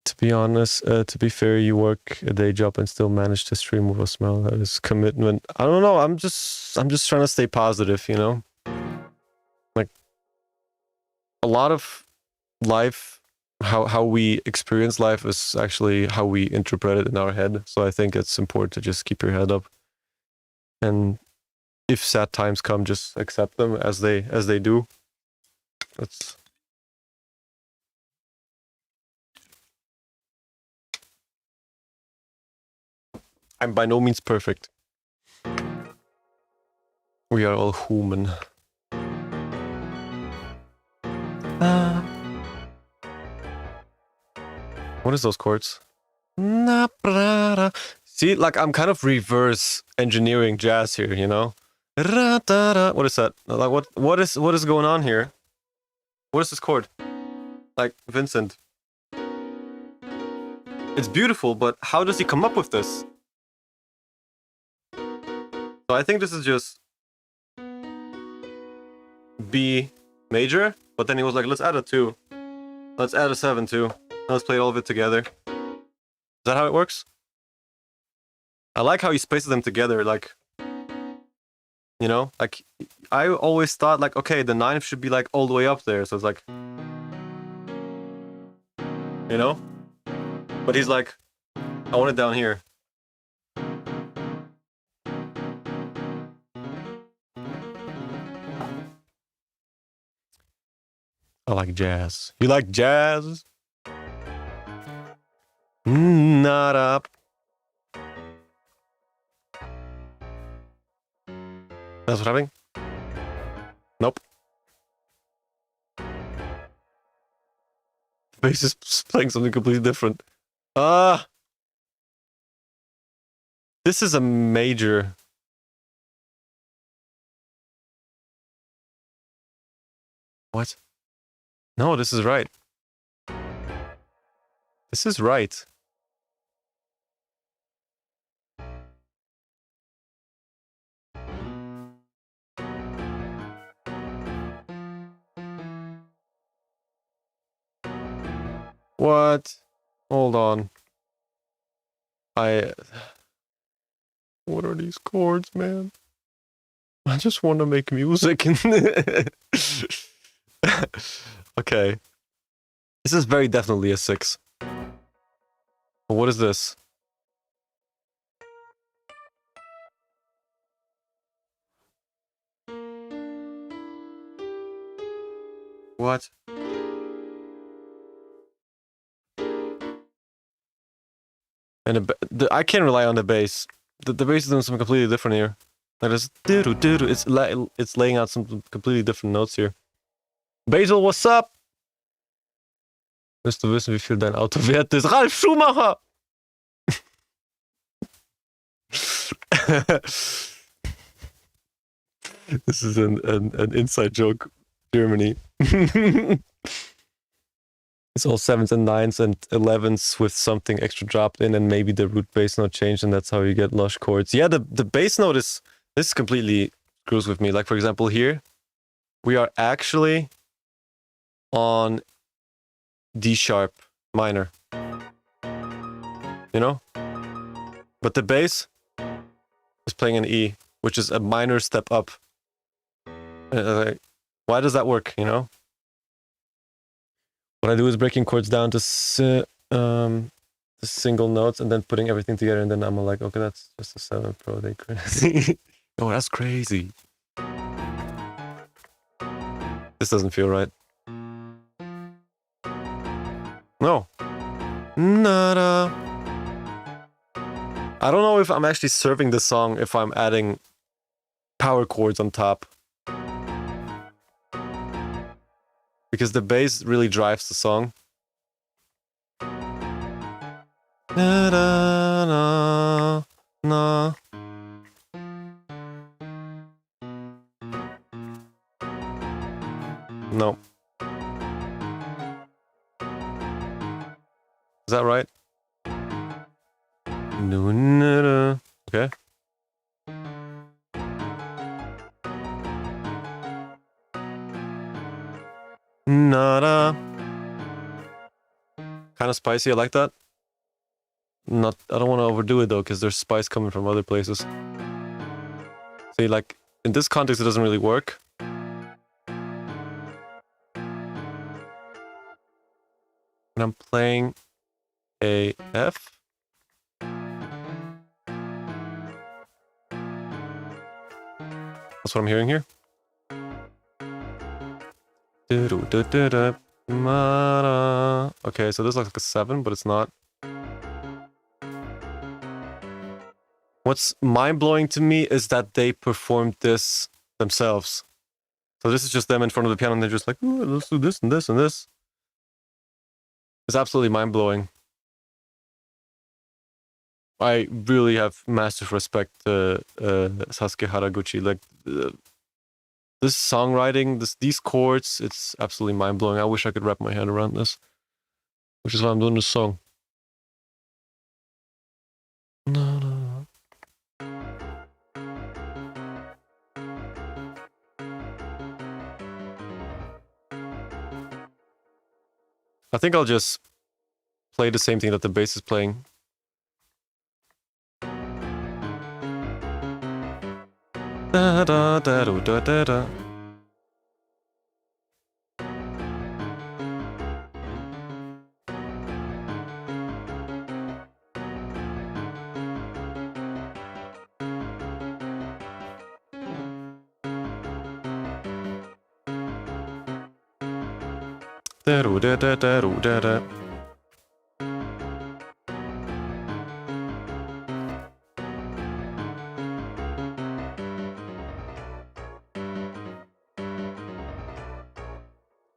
To be honest, to be fair, you work a day job and still manage to stream with a smile. That is commitment. I don't know, I'm just trying to stay positive, you know? Like, a lot of life, how we experience life is actually how we interpret it in our head. So I think it's important to just keep your head up. And if sad times come, just accept them as they do. That's... I'm by no means perfect. We are all human. What is those chords? See, like I'm kind of reverse engineering jazz here, you know? What is that? Like what is going on here? What is this chord? Like Vincent. It's beautiful, but how does he come up with this? So I think this is just B major, but then he was like, let's add a 2. Let's add a 7 too. Let's play all of it together. Is that how it works? I like how he spaces them together, like, you know, like I always thought like, okay, the 9th should be like all the way up there, so it's like, you know, but he's like, I want it down here. I like jazz. You like jazz? Not up. That's what's happening? Nope. The bass is playing something completely different. This is a major. What? No, this is right. This is right. What? Hold on. What are these chords, man? I just want to make music. Okay. This is very definitely a 6. But what is this? What? And I can't rely on the bass. The bass is doing something completely different here. Like this doo-doo-doo-doo. It's laying out some completely different notes here. Basil, what's up? Willst du wissen, wie viel dein Auto wert ist? Ralf Schumacher! This is an inside joke, Germany. It's all 7s and 9s and 11s with something extra dropped in, and maybe the root bass note changed, and that's how you get lush chords. Yeah, the bass note is... This completely screws with me. Like, for example, here, we are actually on D sharp minor. You know? But the bass is playing an E, which is a minor step up. Why does that work, you know? What I do is breaking chords down to single notes and then putting everything together, and then I'm like, okay, that's just a 7 pro, they crazy. Oh, that's crazy. This doesn't feel right. No. Nada. I don't know if I'm actually serving the song if I'm adding power chords on top. Because the bass really drives the song. Na na na na. No. Is that right? Okay. Nada. Kind of spicy. I like that. I don't want to overdo it though, because there's spice coming from other places. See, like in this context, it doesn't really work. And I'm playing a F. That's what I'm hearing here. Okay, so this looks like a 7, but it's not. What's mind-blowing to me is that they performed this themselves. So this is just them in front of the piano and they're just like, ooh, let's do this and this and this. It's absolutely mind-blowing. I really have massive respect to Sasuke Haraguchi. Like, this songwriting, these chords, it's absolutely mind-blowing. I wish I could wrap my head around this. Which is why I'm doing this song. I think I'll just play the same thing that the bass is playing. Da da da da da da da. Da da da da da da.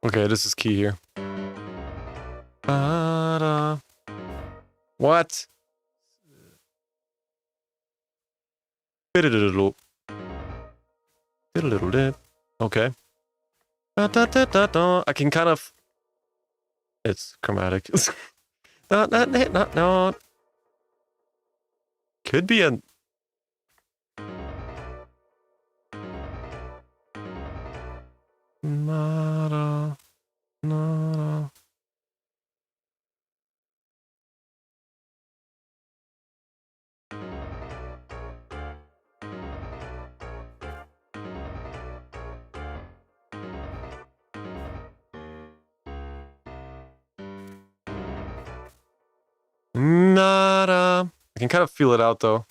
Okay, this is key here. What? Okay. I can kind of... It's chromatic. Could be a... Nada. Nada. Nada. I can kind of feel it out though.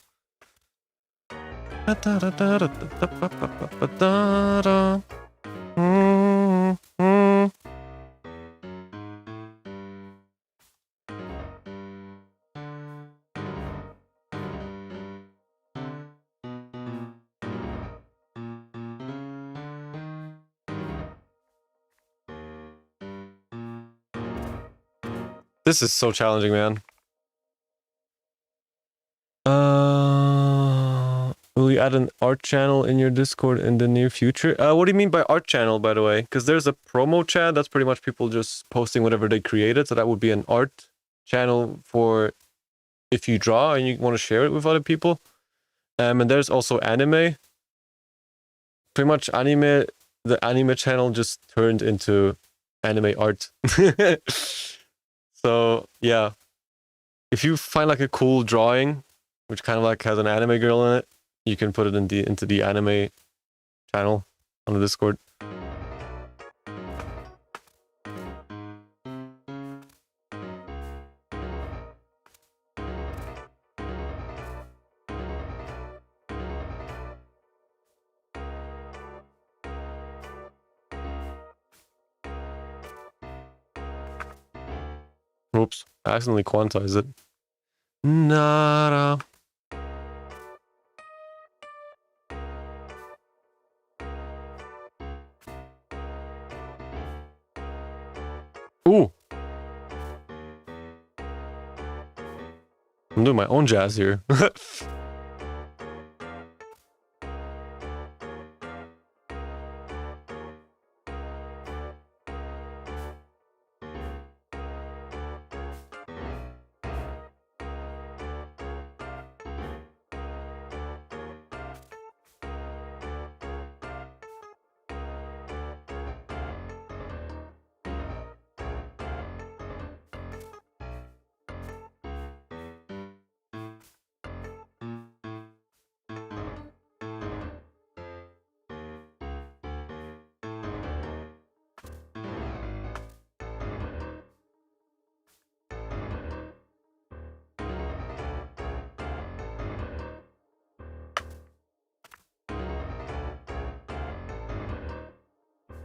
This is so challenging, man. Will you add an art channel in your Discord in the near future? What do you mean by art channel, by the way? Because there's a promo chat. That's pretty much people just posting whatever they created. So that would be an art channel for if you draw and you want to share it with other people. And there's also anime. Pretty much the anime channel just turned into anime art. So yeah, if you find like a cool drawing, which kind of like has an anime girl in it, you can put it into the anime channel on the Discord. Oops, I accidentally quantized it. Nada. Ooh. I'm doing my own jazz here.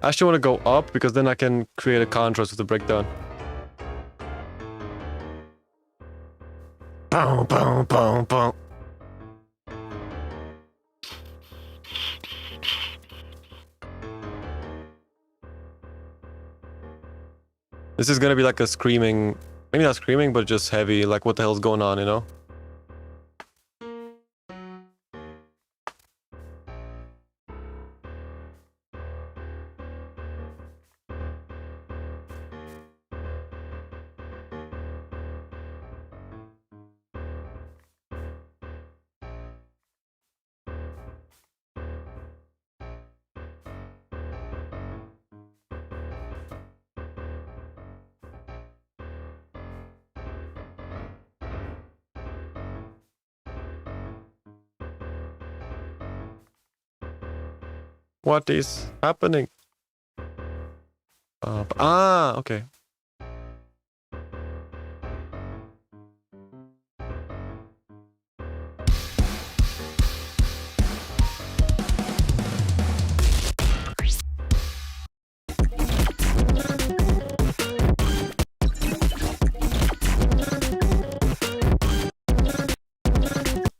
I actually want to go up because then I can create a contrast with the breakdown. Boom, boom, boom, boom. This is gonna be like a screaming, maybe not screaming, but just heavy, like what the hell's going on, you know? What is happening? Okay.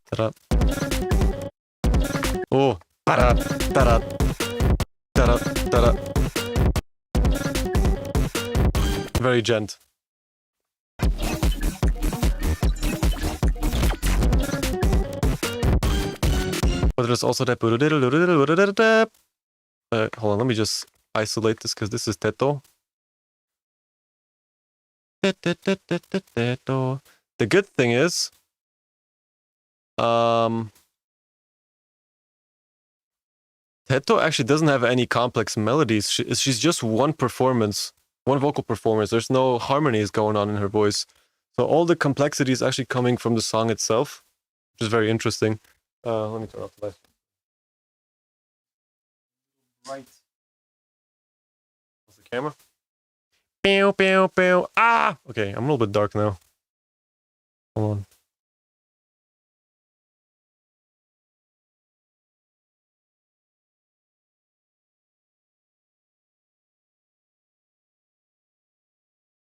Ta-da. Oh, ta-da, ta-da, ta-da, ta-da. Very gent. But there's also that. Hold on, let me just isolate this because this is Teto. The good thing is, Teto actually doesn't have any complex melodies. She's just one performance, one vocal performance. There's no harmonies going on in her voice. So all the complexity is actually coming from the song itself, which is very interesting. Let me turn off the light. Right. What's the camera? Pew, pew, pew. Ah! Okay, I'm a little bit dark now. Hold on.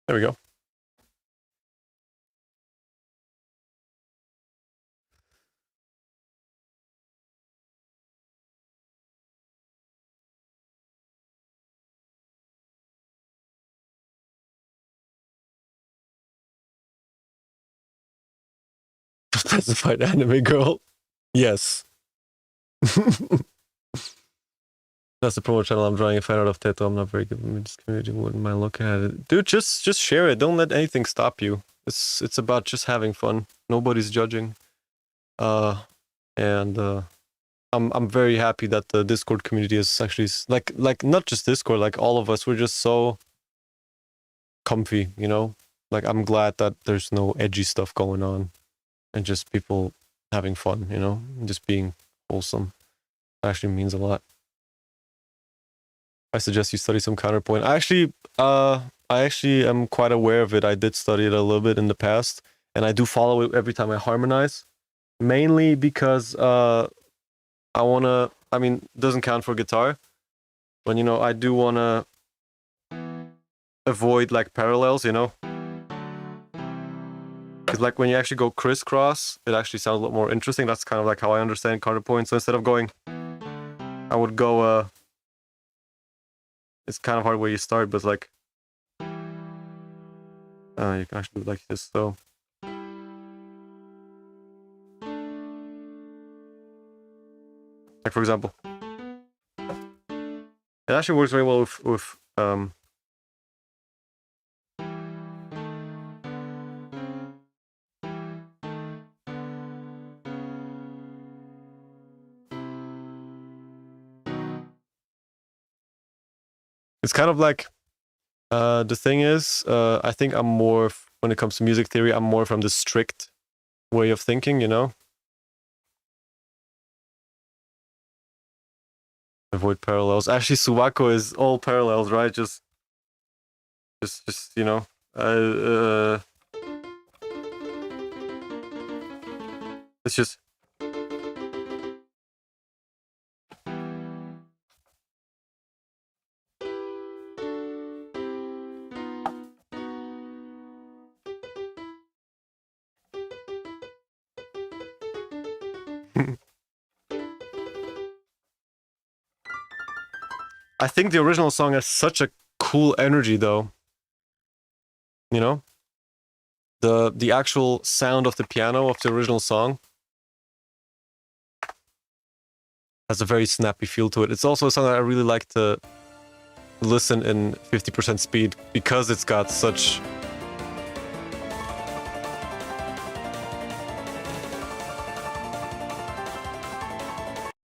There we go. Specified anime girl. Yes. That's the promo channel. I'm drawing a fan out of Teto. I'm not very good at this community. Wouldn't mind looking at it. Dude, just share it. Don't let anything stop you. It's about just having fun. Nobody's judging. I'm very happy that the Discord community is actually like not just Discord, like all of us, we're just so comfy, you know? Like I'm glad that there's no edgy stuff going on and just people having fun, you know, and just being wholesome. That actually means a lot. I suggest you study some counterpoint. I actually am quite aware of it. I did study it a little bit in the past, and I do follow it every time I harmonize. Mainly because I mean, it doesn't count for guitar, but you know, I do wanna avoid like parallels, you know? Because like when you actually go crisscross, it actually sounds a lot more interesting. That's kind of like how I understand counterpoint. So instead of going, I would go, it's kind of hard where you start, but it's like, you can actually do it like this, so. Like for example, it actually works very well with it's kind of like, the thing is, I think I'm more, when it comes to music theory, I'm more from the strict way of thinking, you know? Avoid parallels. Actually, Suwako is all parallels, right? Just, you know, it's just. I think the original song has such a cool energy, though. You know, the actual sound of the piano of the original song has a very snappy feel to it. It's also a song that I really like to listen in 50% speed because it's got such...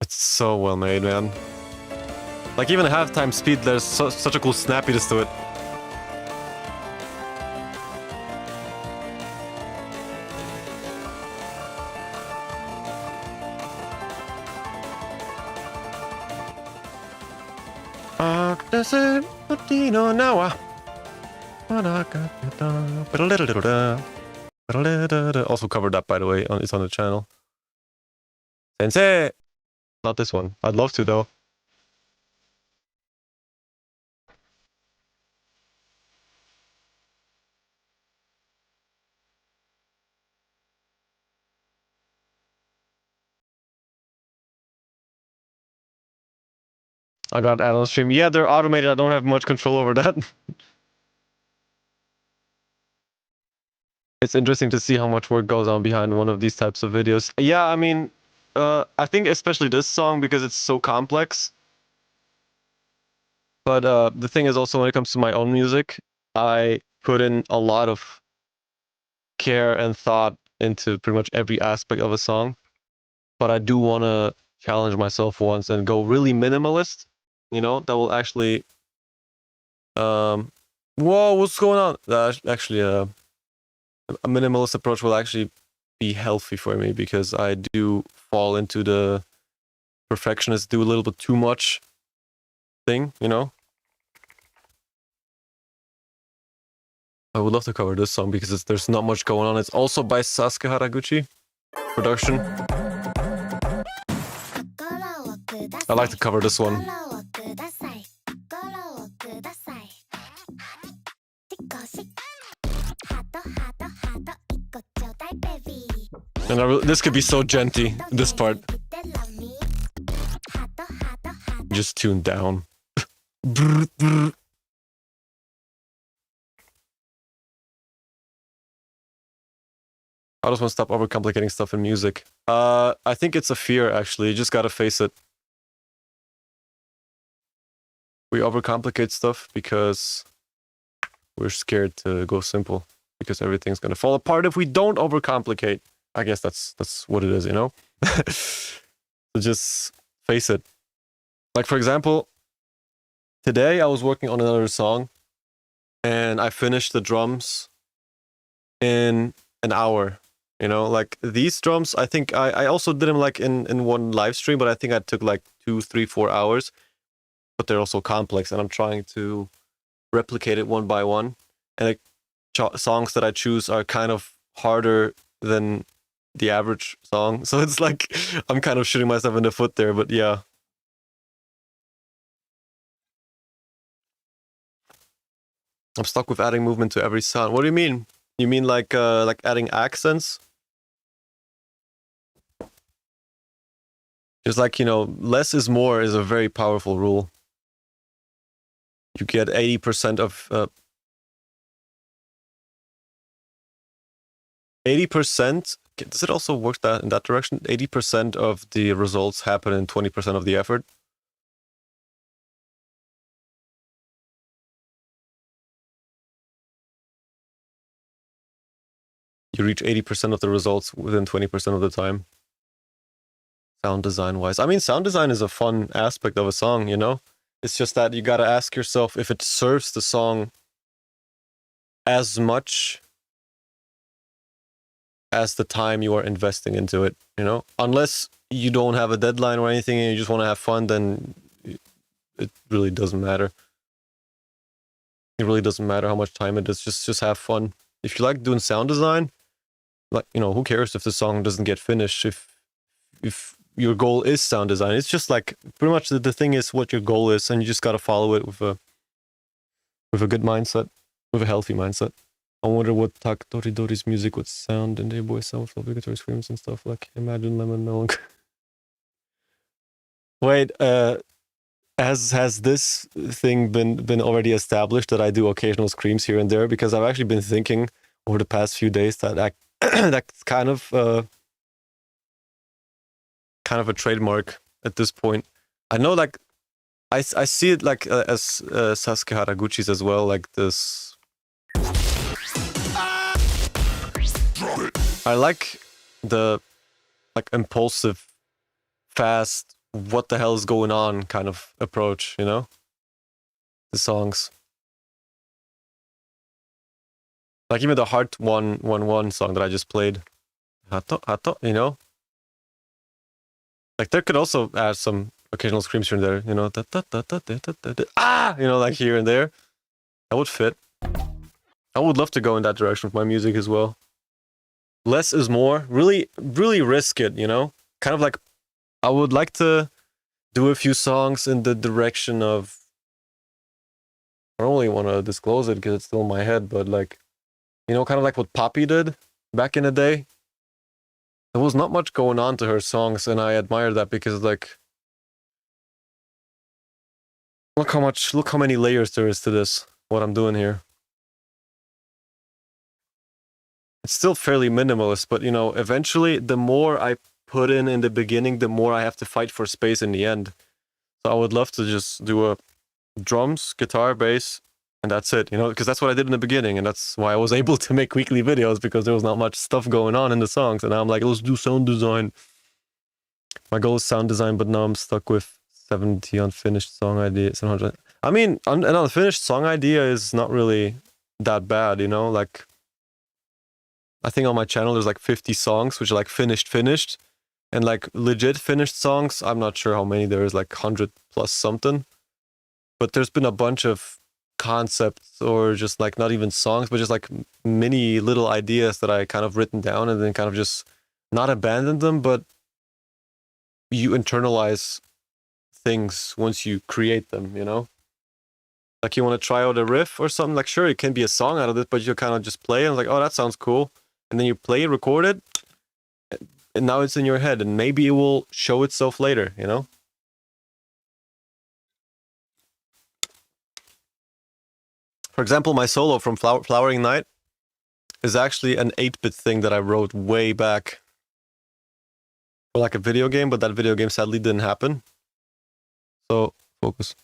It's so well made, man. Like, even at halftime speed, there's such a cool snappiness to it. Also covered that, by the way, it's on the channel. Sensei! Not this one. I'd love to, though. I got ad on stream. Yeah, they're automated. I don't have much control over that. It's interesting to see how much work goes on behind one of these types of videos. Yeah, I mean, I think especially this song because it's so complex. But the thing is also when it comes to my own music, I put in a lot of care and thought into pretty much every aspect of a song. But I do want to challenge myself once and go really minimalist. You know, that will actually... whoa, what's going on? Actually, a minimalist approach will actually be healthy for me because I do fall into the perfectionist, do a little bit too much thing, you know? I would love to cover this song because there's not much going on. It's also by Sasuke Haraguchi production. I like to cover this one. And this could be so genty, this part. Just tuned down. I just want to stop overcomplicating stuff in music. I think it's a fear, actually. You just gotta face it. We overcomplicate stuff because we're scared to go simple. Because everything's gonna fall apart if we don't overcomplicate. I guess that's what it is, you know? So just face it. Like, for example, today I was working on another song and I finished the drums in an hour. You know, like these drums, I think I also did them like in one live stream, but I think I took like 2, 3, 4 hours. But they're also complex, and I'm trying to replicate it one by one. And the songs that I choose are kind of harder than the average song. So it's like I'm kind of shooting myself in the foot there, but yeah. I'm stuck with adding movement to every sound. What do you mean? You mean like adding accents? Just like, you know, less is more is a very powerful rule. You get 80% of 80%. Does it also work that in that direction? 80% of the results happen in 20% of the effort. You reach 80% of the results within 20% of the time. Sound design wise. I mean, sound design is a fun aspect of a song, you know? It's just that you gotta ask yourself if it serves the song as much as the time you are investing into it, you know? Unless you don't have a deadline or anything and you just want to have fun, then it really doesn't matter. It really doesn't matter how much time it is, just have fun. If you like doing sound design, like, you know, who cares if the song doesn't get finished if your goal is sound design. It's just like pretty much the thing is what your goal is, and you just got to follow it with a good mindset, with a healthy mindset. I wonder what Takodori's music would sound in the boy sound with obligatory screams and stuff. Like, imagine Lemon Melon. Wait, has this thing been already established that I do occasional screams here and there? Because I've actually been thinking over the past few days that that's kind of a trademark at this point. I know, like, I see it like as Sasuke Haraguchi's as well, like this. I like the impulsive, fast, what the hell is going on kind of approach, you know? The songs. Like even the Heart 111 song that I just played. Hato, hato, you know? Like there could also add some occasional screams here and there, you know? Ah! You know, like here and there. That would fit. I would love to go in that direction with my music as well. Less is more. Really, really risk it, you know? Kind of like, I would like to do a few songs in the direction of, I don't really want to disclose it because it's still in my head, but like, you know, kind of like what Poppy did back in the day. There was not much going on to her songs, and I admire that because, like, look how many layers there is to this, what I'm doing here. It's still fairly minimalist, but, you know, eventually, the more I put in the beginning, the more I have to fight for space in the end. So I would love to just do a drums, guitar, bass, and that's it, you know, because that's what I did in the beginning, and that's why I was able to make weekly videos, because there was not much stuff going on in the songs, and I'm like, let's do sound design. My goal is sound design, but now I'm stuck with 70 unfinished song ideas. 700. I mean, an unfinished song idea is not really that bad, you know, like, I think on my channel there's like 50 songs, which are like finished, and like legit finished songs, I'm not sure how many there is, like 100 plus something, but there's been a bunch of concepts, or just like not even songs, but just like mini little ideas that I kind of written down and then kind of just not abandoned them, but you internalize things once you create them, you know? Like you want to try out a riff or something, like sure, it can be a song out of it, but you kind of just play and like, oh, that sounds cool. And then you play, record it, and now it's in your head, and maybe it will show itself later, you know? For example, my solo from Flowering Night is actually an 8-bit thing that I wrote way back for like a video game, but that video game sadly didn't happen. So, focus.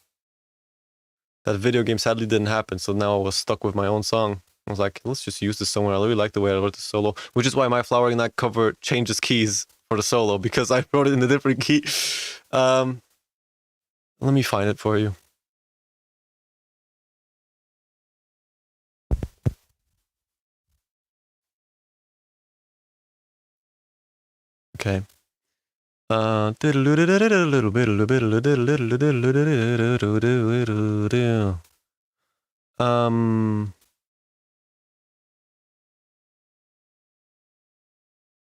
That video game sadly didn't happen, so now I was stuck with my own song. I was like, let's just use this somewhere. I really like the way I wrote the solo, which is why my Flowering Night cover changes keys for the solo, because I wrote it in a different key. Let me find it for you. Okay.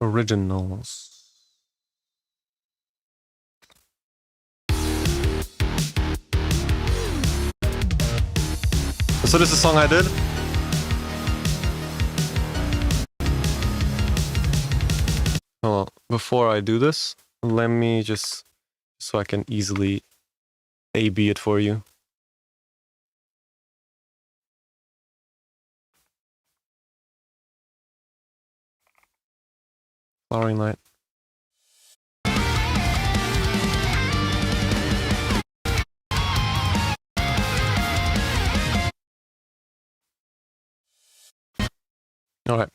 Originals. So this is a song I did. Well, before I do this, let me just, so I can easily A/B it for you. Flowering Night. Alright.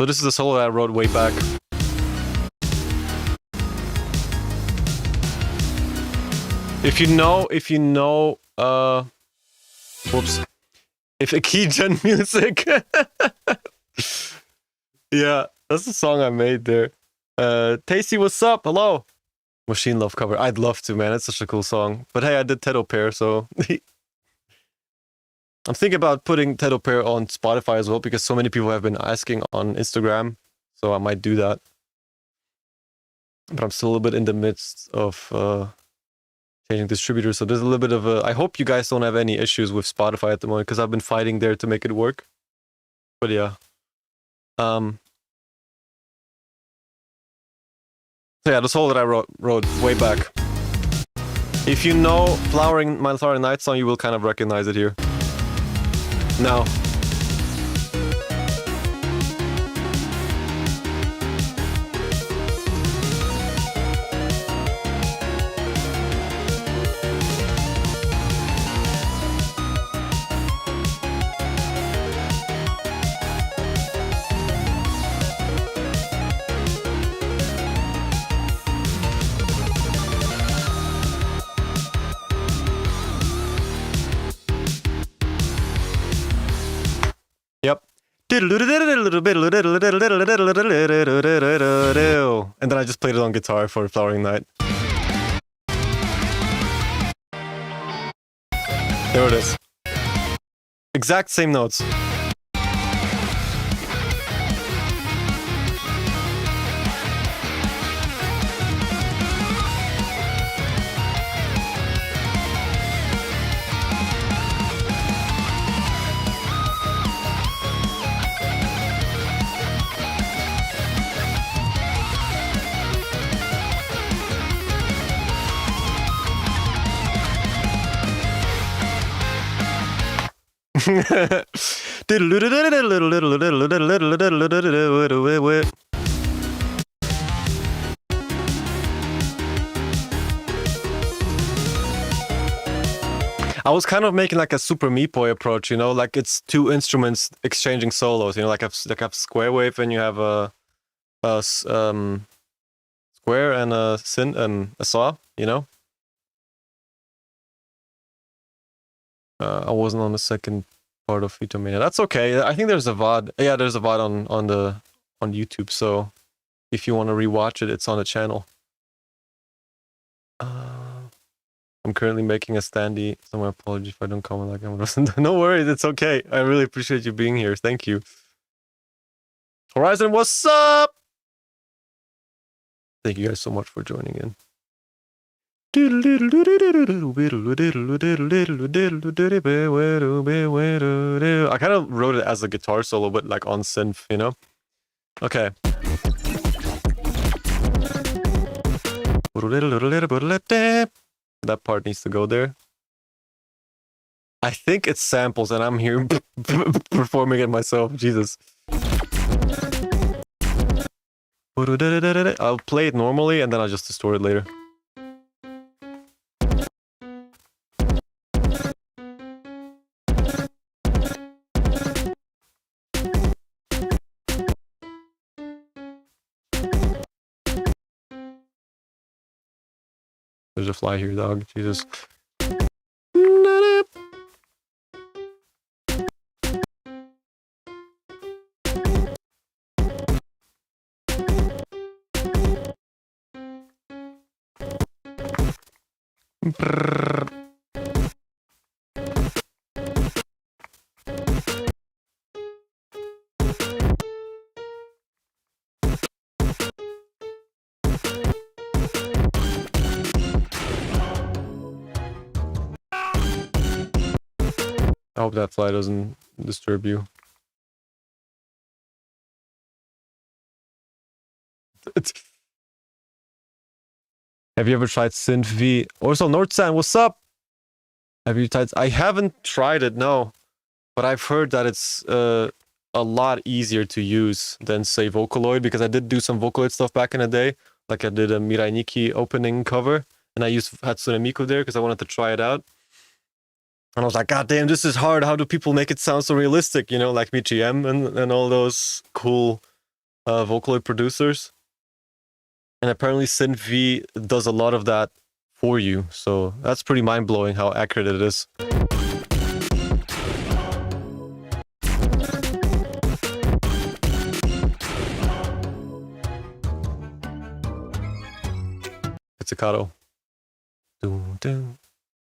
So this is a solo that I wrote way back. If you know, whoops. If a keygen music. Yeah, that's the song I made there. Tasty, what's up? Hello. Machine Love cover. I'd love to, man. It's such a cool song. But hey, I did Tedo Pair, so I'm thinking about putting Tedo Pair on Spotify as well, because so many people have been asking on Instagram, so I might do that. But I'm still a little bit in the midst of changing distributors, so there's a little bit of a... I hope you guys don't have any issues with Spotify at the moment, because I've been fighting there to make it work. But yeah. So yeah, the solo that I wrote way back. If you know My Flowering Night song, you will kind of recognize it here. No. Yep. And then I just played it on guitar for Flowering Night. There it is. Exact same notes. I was kind of making like a super meep approach, you know, like it's two instruments exchanging solos, you know, like I've square wave and you have a square and a synth and a saw, you know. I wasn't on the second part of Hito Mania. That's okay. I think there's a VOD. Yeah, there's a VOD on YouTube. So if you want to rewatch it, it's on the channel. I'm currently making a standee, so my apology if I don't comment like I wasn't. No worries, it's okay. I really appreciate you being here. Thank you. Horizon, what's up? Thank you guys so much for joining in. I kind of wrote it as a guitar solo, but like on synth, you know? Okay. That part needs to go there. I think it's samples and I'm here performing it myself. Jesus. I'll play it normally and then I'll just distort it later. There's a fly here, dog. Jesus. I hope that fly doesn't disturb you. Have you ever tried Synth V? Also, Nordsan, what's up? Have you tried? I haven't tried it, no. But I've heard that it's a lot easier to use than, say, Vocaloid, because I did do some Vocaloid stuff back in the day. Like I did a Mirai Nikki opening cover, and I used Hatsune Miku there because I wanted to try it out. And I was like, God damn, this is hard. How do people make it sound so realistic? You know, like MGM and all those cool Vocaloid producers. And apparently Synth V does a lot of that for you. So that's pretty mind-blowing how accurate it is. Pizzicato. Doo doo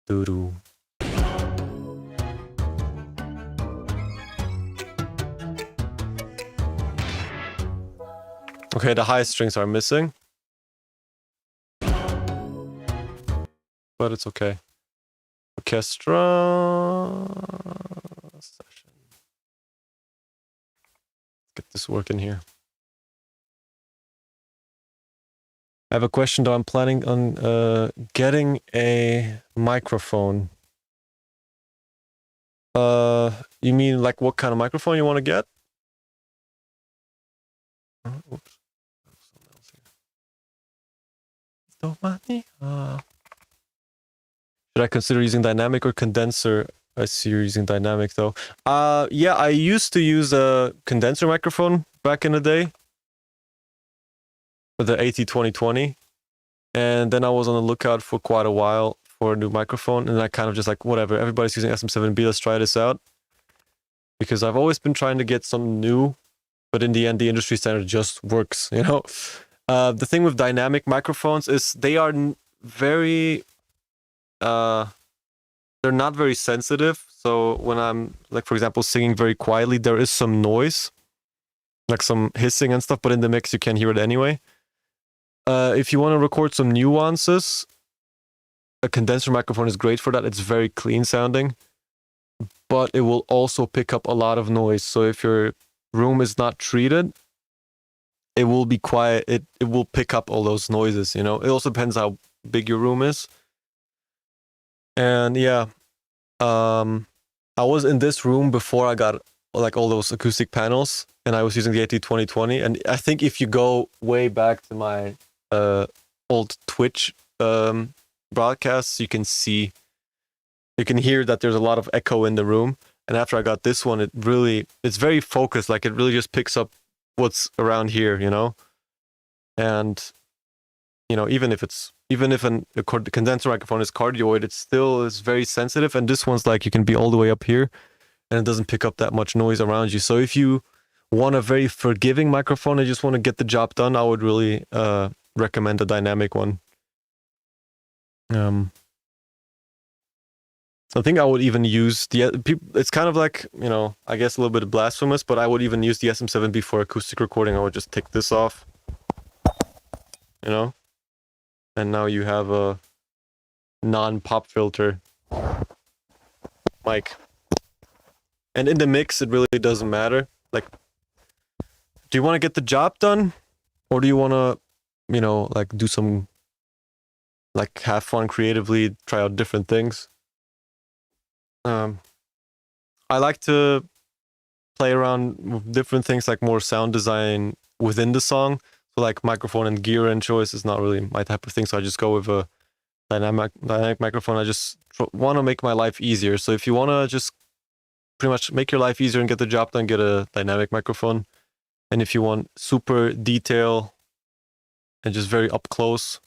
doo doo. Okay, the high strings are missing. But it's okay. Orchestra session. Get this working here. I have a question though. I'm planning on getting a microphone. You mean like what kind of microphone you want to get? Oops. Hito Mania. Should I consider using dynamic or condenser? I see you're using dynamic though. Yeah, I used to use a condenser microphone back in the day. For the AT2020. And then I was on the lookout for quite a while for a new microphone. And I kind of just like, whatever, everybody's using SM7B, let's try this out. Because I've always been trying to get something new, but in the end, the industry standard just works, you know? The thing with dynamic microphones is they are very, they're not very sensitive. So when I'm, like, for example, singing very quietly, there is some noise, like some hissing and stuff, but in the mix, you can't hear it anyway. If you want to record some nuances, a condenser microphone is great for that. It's very clean sounding, but it will also pick up a lot of noise. So if your room is not treated, it will be quiet. It will pick up all those noises, you know? It also depends how big your room is. And yeah, I was in this room before I got like all those acoustic panels, and I was using the AT2020. And I think if you go way back to my old Twitch broadcasts, you can hear that there's a lot of echo in the room. And after I got this one, it's very focused. Like it really just picks up what's around here, you know? And, you know, even if a condenser microphone is cardioid, it still is very sensitive. And this one's like, you can be all the way up here and it doesn't pick up that much noise around you. So if you want a very forgiving microphone and just want to get the job done, I would really recommend a dynamic one. I think I would even use it's kind of like, you know, I guess a little bit blasphemous, but I would even use the SM7B for acoustic recording. I would just take this off, you know, and now you have a non-pop filter mic. And in the mix, it really doesn't matter. Like, do you want to get the job done, or do you want to, you know, like do some, like have fun creatively, try out different things? I like to play around with different things, like more sound design within the song. So like microphone and gear and choice is not really my type of thing. So I just go with a dynamic microphone. I just want to make my life easier. So if you want to just pretty much make your life easier and get the job done, get a dynamic microphone. And if you want super detail and just very up close,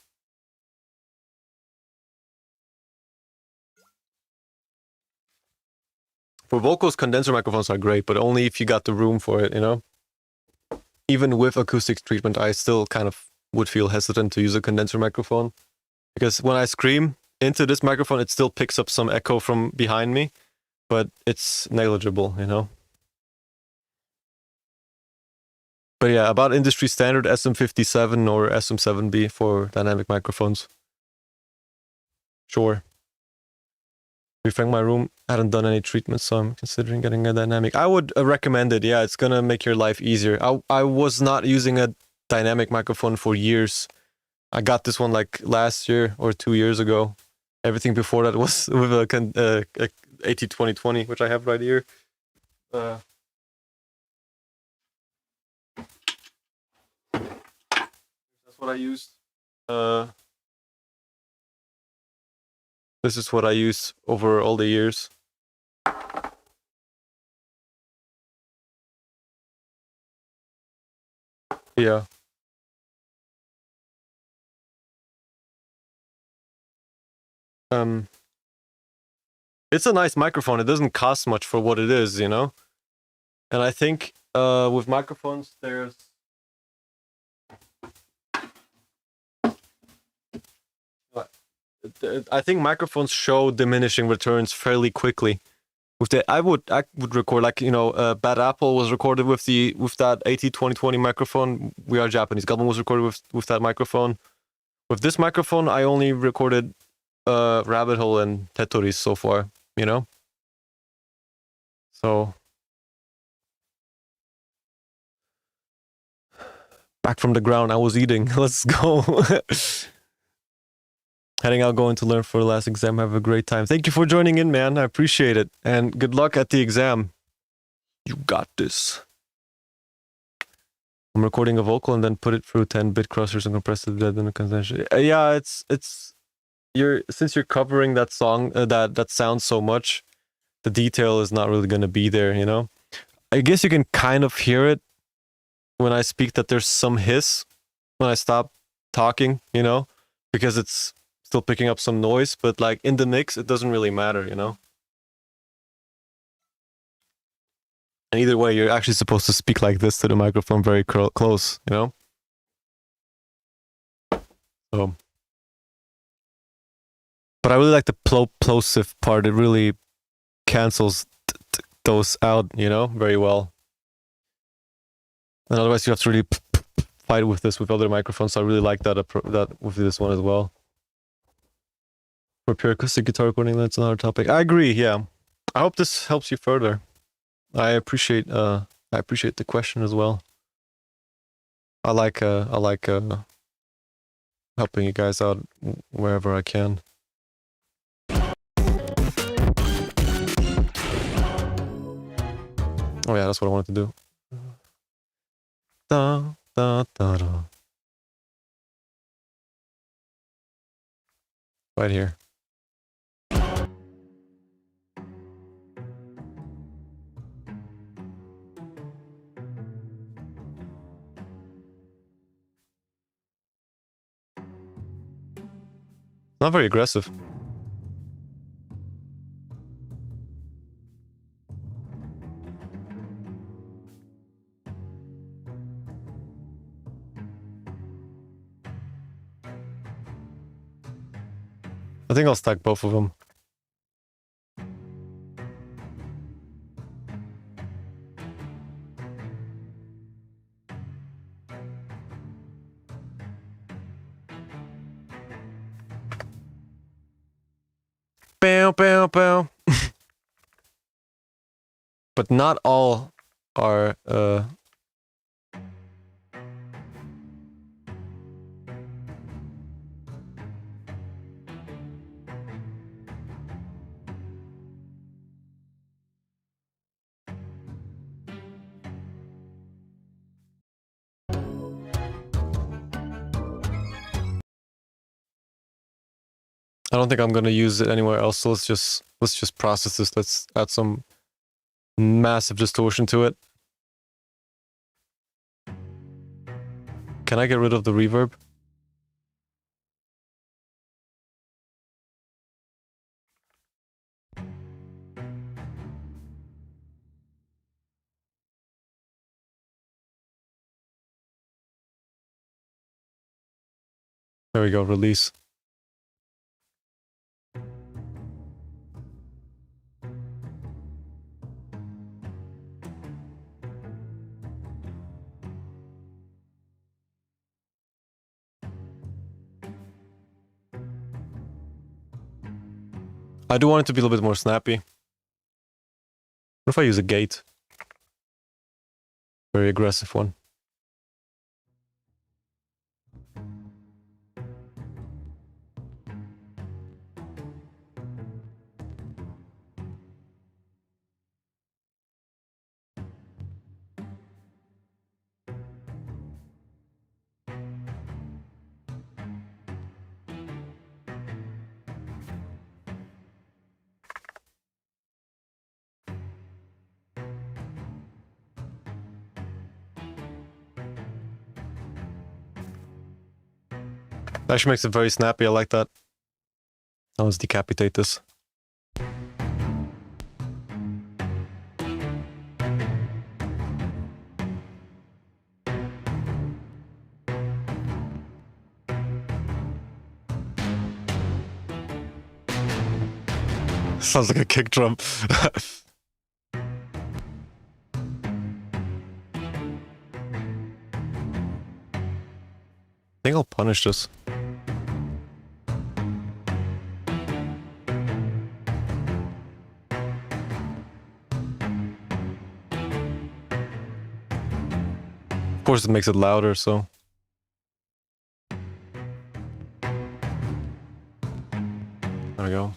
for vocals, condenser microphones are great, but only if you got the room for it, you know? Even with acoustic treatment, I still kind of would feel hesitant to use a condenser microphone. Because when I scream into this microphone, it still picks up some echo from behind me, but it's negligible, you know? But yeah, about industry standard SM57 or SM7B for dynamic microphones. Sure. To be frank, my room hadn't done any treatment, so I'm considering getting a dynamic. I would recommend it. Yeah, it's gonna make your life easier. I was not using a dynamic microphone for years. I got this one like last year or 2 years ago. Everything before that was with a AT2020, which I have right here. That's what I used. This is what I use over all the years. Yeah. It's a nice microphone. It doesn't cost much for what it is, you know? And I think with microphones, there's... I think microphones show diminishing returns fairly quickly. With the, I would record, like, you know, Bad Apple was recorded with that AT2020 microphone. We Are Japanese Goblin was recorded with that microphone. With this microphone, I only recorded Rabbit Hole and Tetris so far, you know? So back from the ground. I was eating. Let's go. Heading out, going to learn for the last exam. Have a great time. Thank you for joining in, man. I appreciate it. And good luck at the exam. You got this. I'm recording a vocal and then put it through 10-bit crossers and compress it dead in the convention. Yeah, since you're covering that song, that sounds so much, the detail is not really gonna be there, you know? I guess you can kind of hear it when I speak, that there's some hiss when I stop talking, you know? Because it's still picking up some noise, but like in the mix, it doesn't really matter, you know? And either way, you're actually supposed to speak like this to the microphone very close, you know? So. But I really like the plosive part. It really cancels those out, you know, very well. And otherwise, you have to really fight with this with other microphones. So I really like that with this one as well. For pure acoustic guitar recording, that's another topic. I agree. Yeah, I hope this helps you further. I appreciate the question as well. I like helping you guys out wherever I can. Oh yeah, that's what I wanted to do. Da, da, da, da. Right here. Not very aggressive. I think I'll stack both of them. Bow, bow, bow. But not all are I don't think I'm gonna use it anywhere else, so let's just process this. Let's add some massive distortion to it. Can I get rid of the reverb? There we go, release. I do want it to be a little bit more snappy. What if I use a gate? Very aggressive one. That actually makes it very snappy. I like that. Now let's decapitate this. Sounds like a kick drum. I think I'll punish this. Of course it makes it louder, so There we go.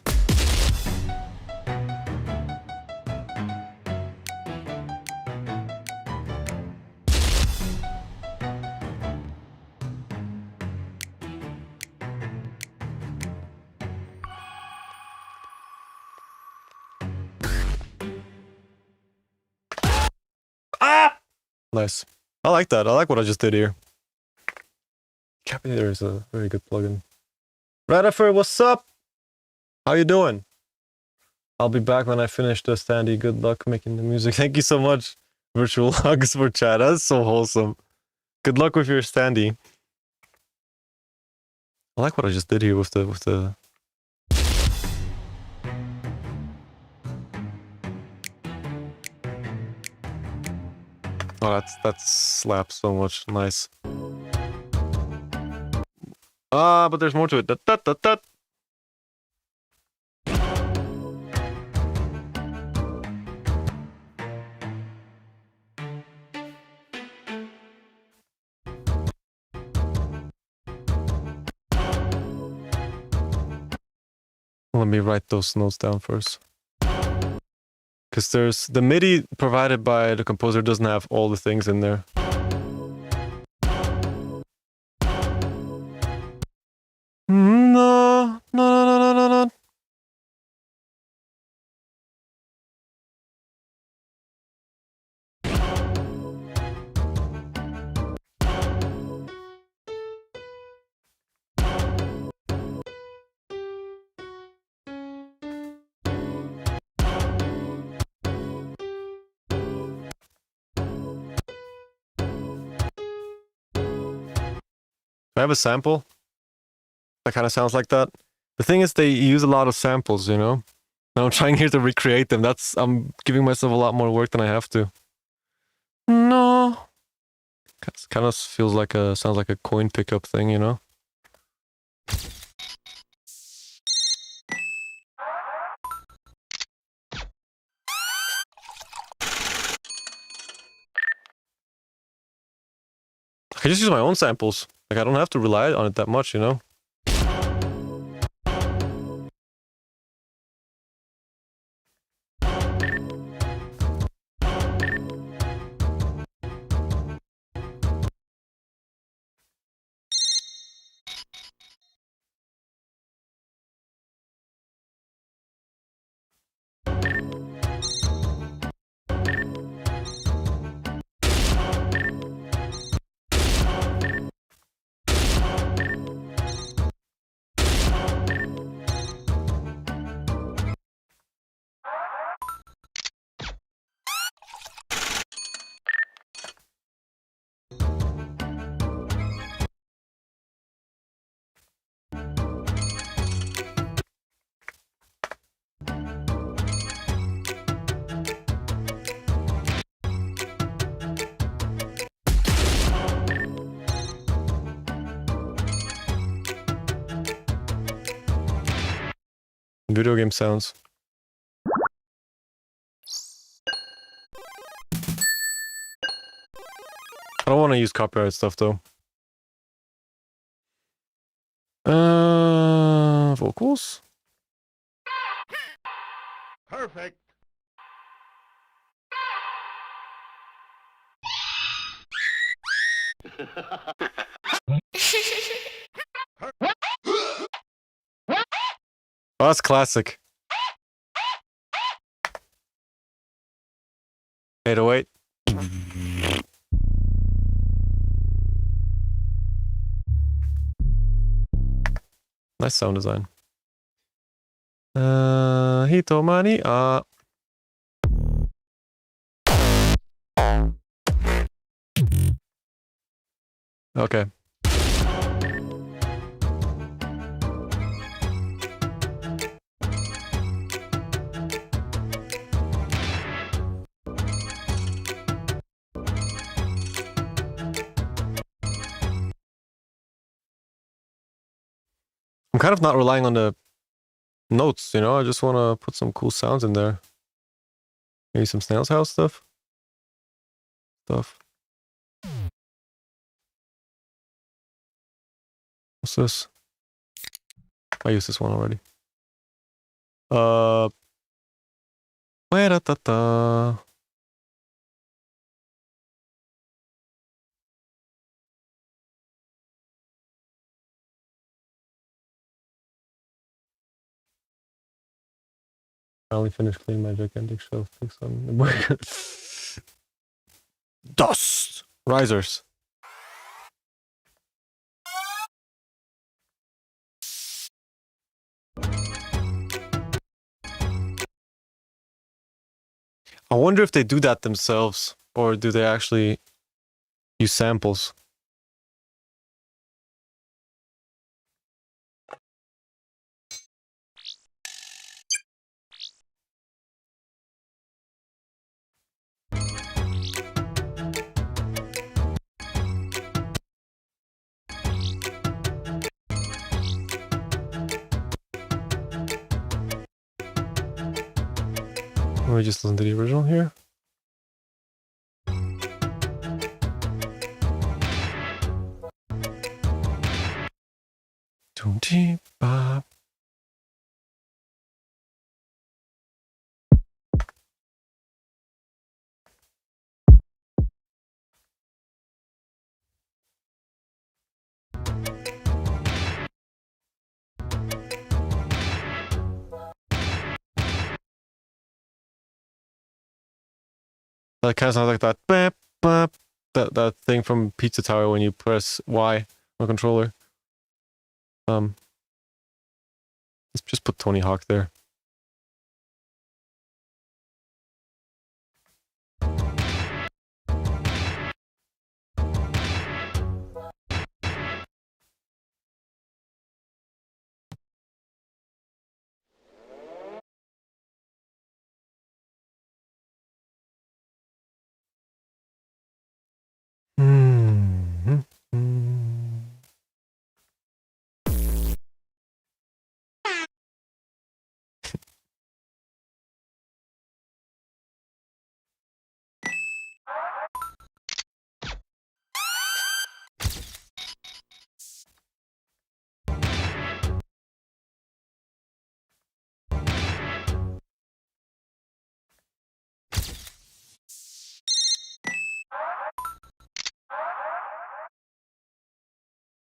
Ah! Nice. I like that. I like what I just did here. Capitator is a very good plugin. Radifer, what's up? How you doing? I'll be back when I finish the standy. Good luck making the music. Thank you so much. Virtual hugs for chat. That's so wholesome. Good luck with your standy. I like what I just did here with the Oh, that slaps so much. Nice. But there's more to it. Let me write those notes down first. Because there's the MIDI provided by the composer doesn't have all the things in there. No, no, no, no, no, no. I have a sample that kind of sounds like that. The thing is, they use a lot of samples, you know? And I'm trying here to recreate them. I'm giving myself a lot more work than I have to. No. Kind of feels like sounds like a coin pickup thing, you know? I can just use my own samples. Like, I don't have to rely on it that much, you know? Video game sounds. I don't want to use copyright stuff though. Vocals? Perfect. Oh, that's classic. 808. Nice sound design. Hito Mania. Okay. I'm kind of not relying on the notes, you know? I just want to put some cool sounds in there. Maybe some Snail's House stuff. What's this? I used this one already. Wait-a-ta-ta. Finally finished cleaning my gigantic shelf. Fix on the dust risers. I wonder if they do that themselves, or do they actually use samples? Let me just listen to the original here. Doom-dee-bop. That kind of sounds like that bap, bap, that thing from Pizza Tower when you press Y on the controller. Let's just put Tony Hawk there.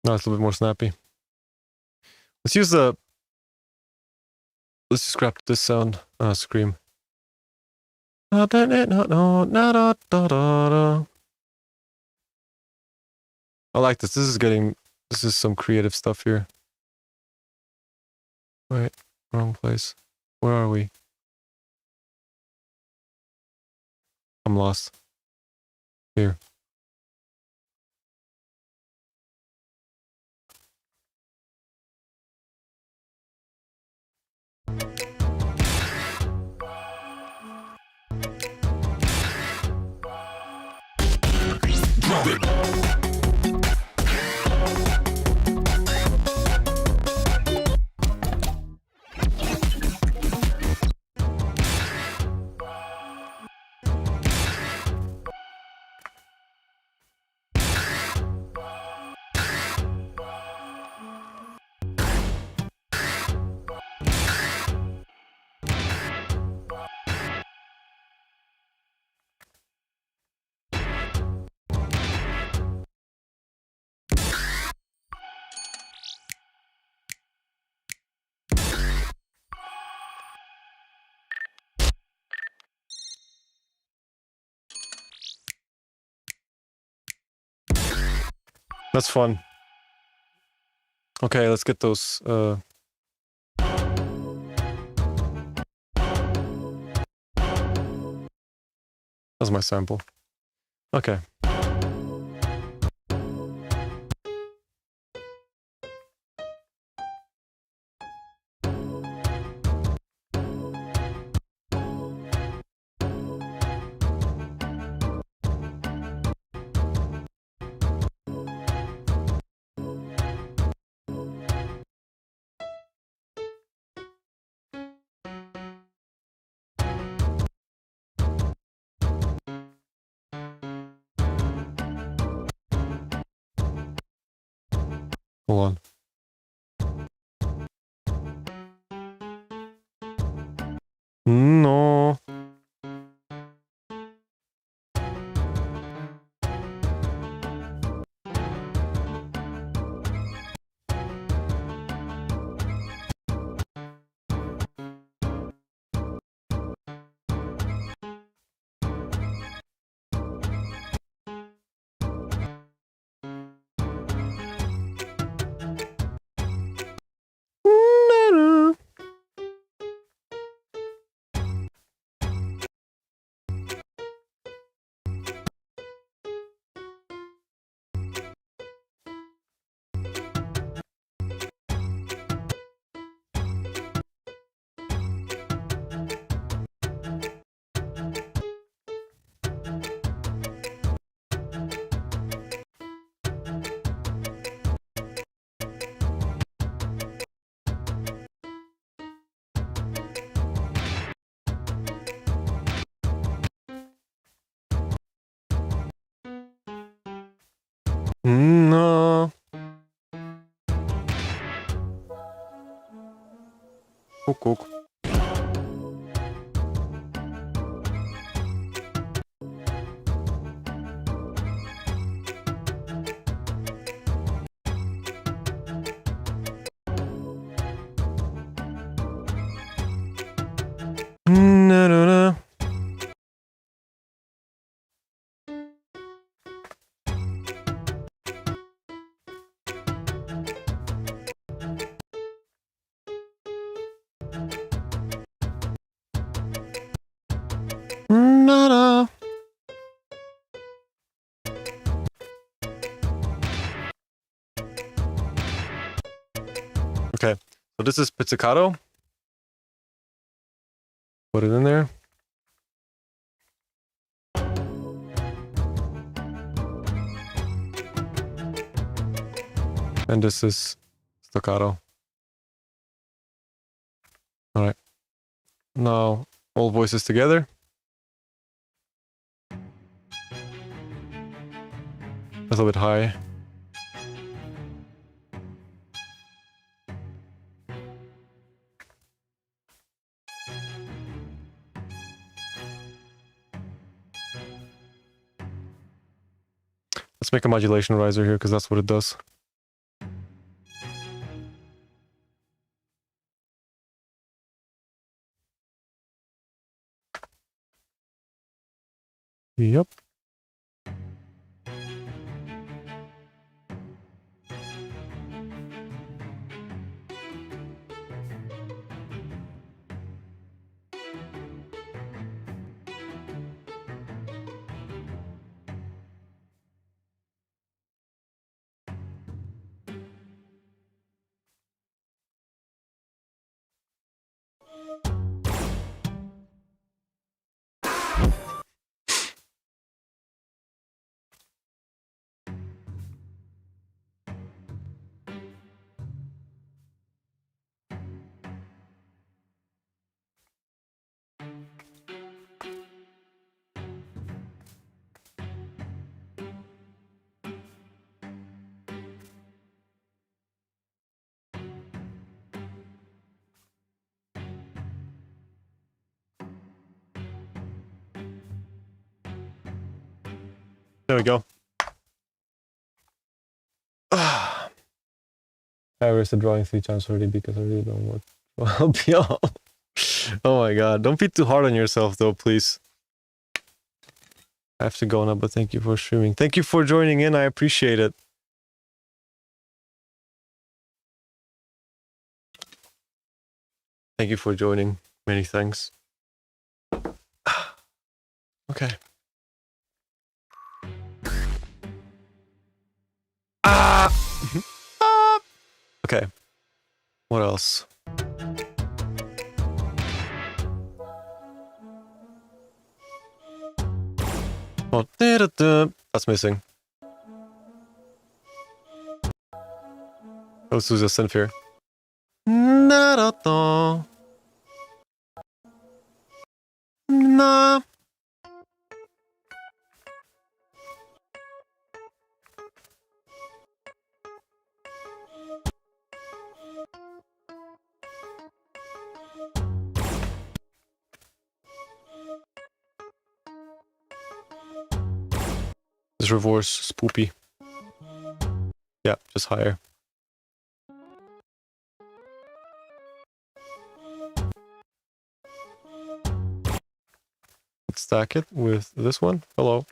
No, it's a little bit more snappy. Let's use the. Let's just grab this sound. Scream. I like this. This is some creative stuff here. Wait, wrong place. Where are we? I'm lost. Here. Drop it. That's fun. Okay, let's get those. That's my sample. Okay. Hold on. No. Cook. No. Nada. Okay, so this is pizzicato. Put it in there. And this is staccato. All right. Now all voices together. A little bit high. Let's make a modulation riser here because that's what it does. Yep. There we go. I erased the drawing 3 times already because I really don't want to help you out. Oh my god. Don't be too hard on yourself though, please. I have to go now, but thank you for streaming. Thank you for joining in. I appreciate it. Thank you for joining. Many thanks. Okay. Okay. What else? Oh, that's missing. Let's use a synth here. Na. This reverse spoopy. Yeah, just higher. Let's stack it with this one. Hello.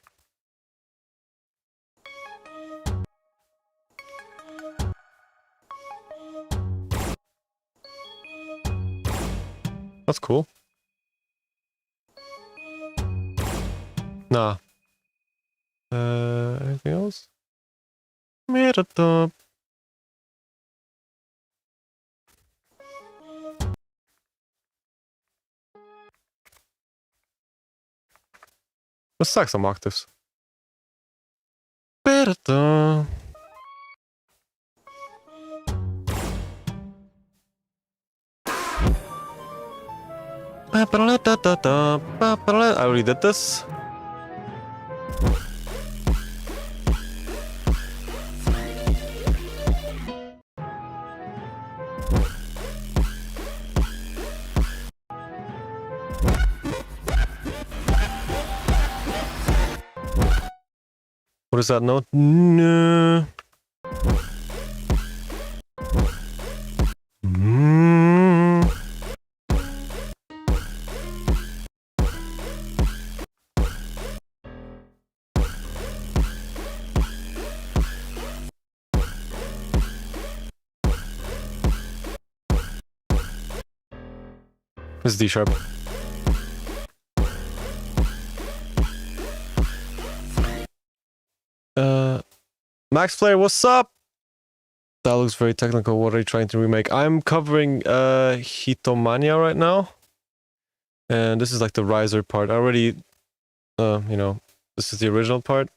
That's cool. Nah. Anything else? Let's stack some octaves. I already did this. What is that note? No. This is D sharp. Max Player, what's up? That looks very technical. What are you trying to remake? I'm covering Hito Mania right now. And this is like the riser part. I already, you know, this is the original part.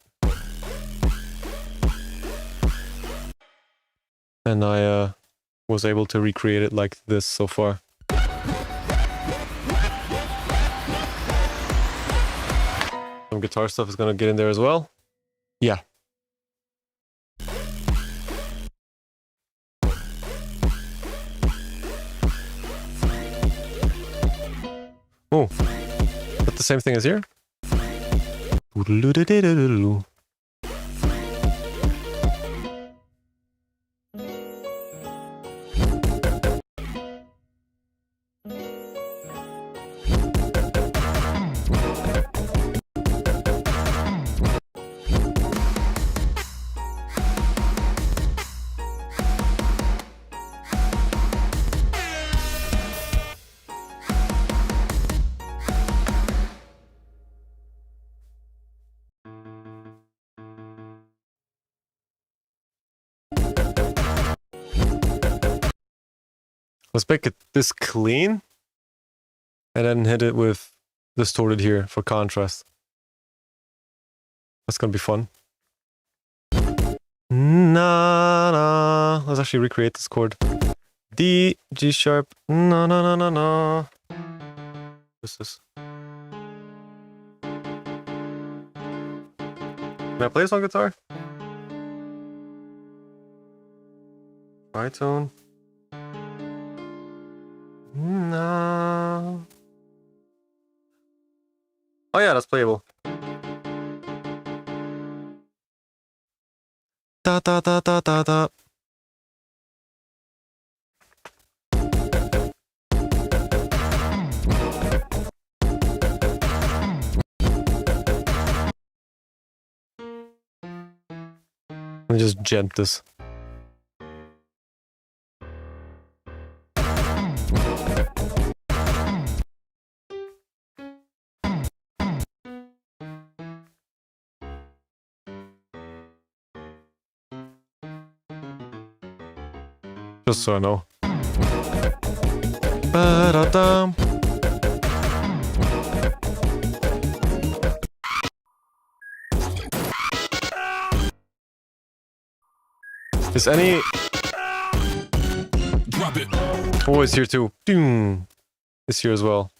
And I was able to recreate it like this so far. Some guitar stuff is gonna get in there as well. Yeah. Oh, is that the same thing as here? Let's make it this clean and then hit it with distorted here for contrast. That's gonna be fun. Na na. Let's actually recreate this chord. D, G sharp. Na na na na na. What's this? Can I play this on guitar? Tritone. No. Oh yeah, that's playable. Da da da da da da. Let me just gent this. Just so I know. Ba-da-dum. Is any... Drop it. Oh, it's here too. Doom. It's here as well.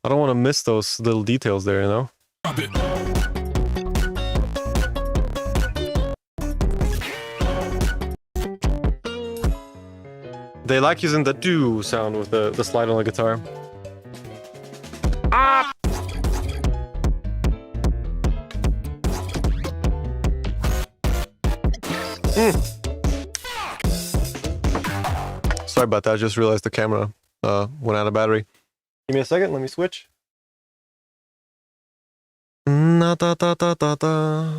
I don't want to miss those little details there, you know? Drop it. They like using the do sound with the slide on the guitar. Ah! Sorry about that, I just realized the camera went out of battery. Give me a second, let me switch. Na da da da da da.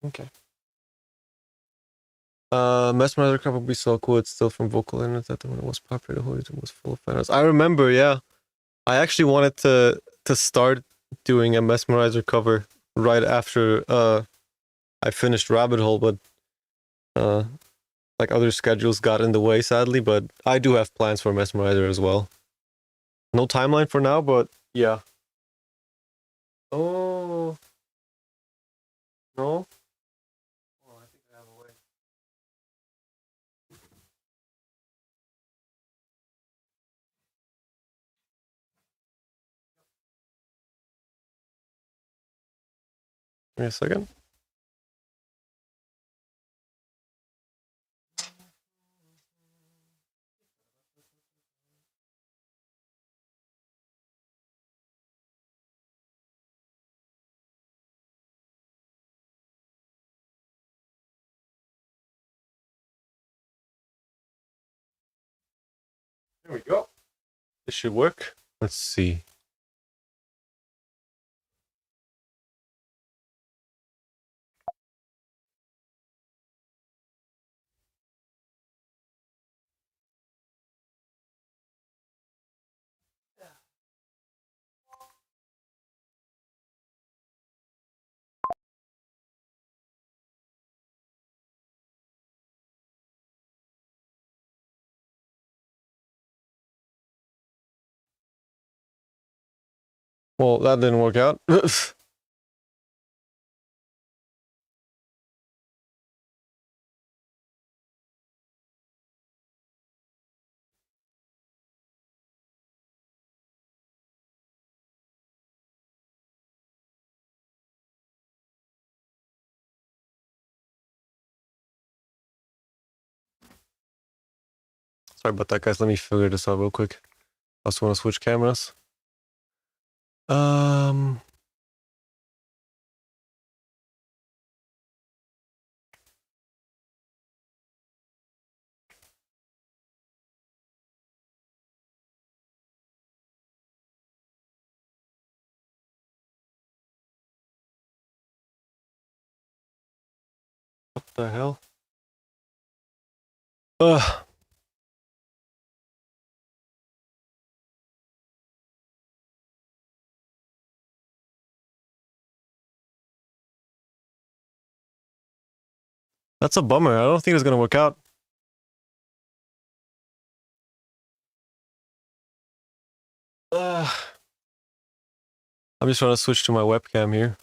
Okay. Mesmerizer cover would be so cool. It's still from Vocaloid. Is that the one that was popular? The whole region was full of fans. I remember, yeah. I actually wanted to start doing a Mesmerizer cover right after I finished Rabbit Hole, but like other schedules got in the way, sadly. But I do have plans for Mesmerizer as well. No timeline for now, but yeah. Oh no. Oh, I think I have a way. Give me a second. There we go. This should work. Let's see. Well, that didn't work out. Sorry about that, guys. Let me figure this out real quick. I also want to switch cameras. What the hell? Ugh. That's a bummer. I don't think it's gonna work out. Ugh. I'm just trying to switch to my webcam here.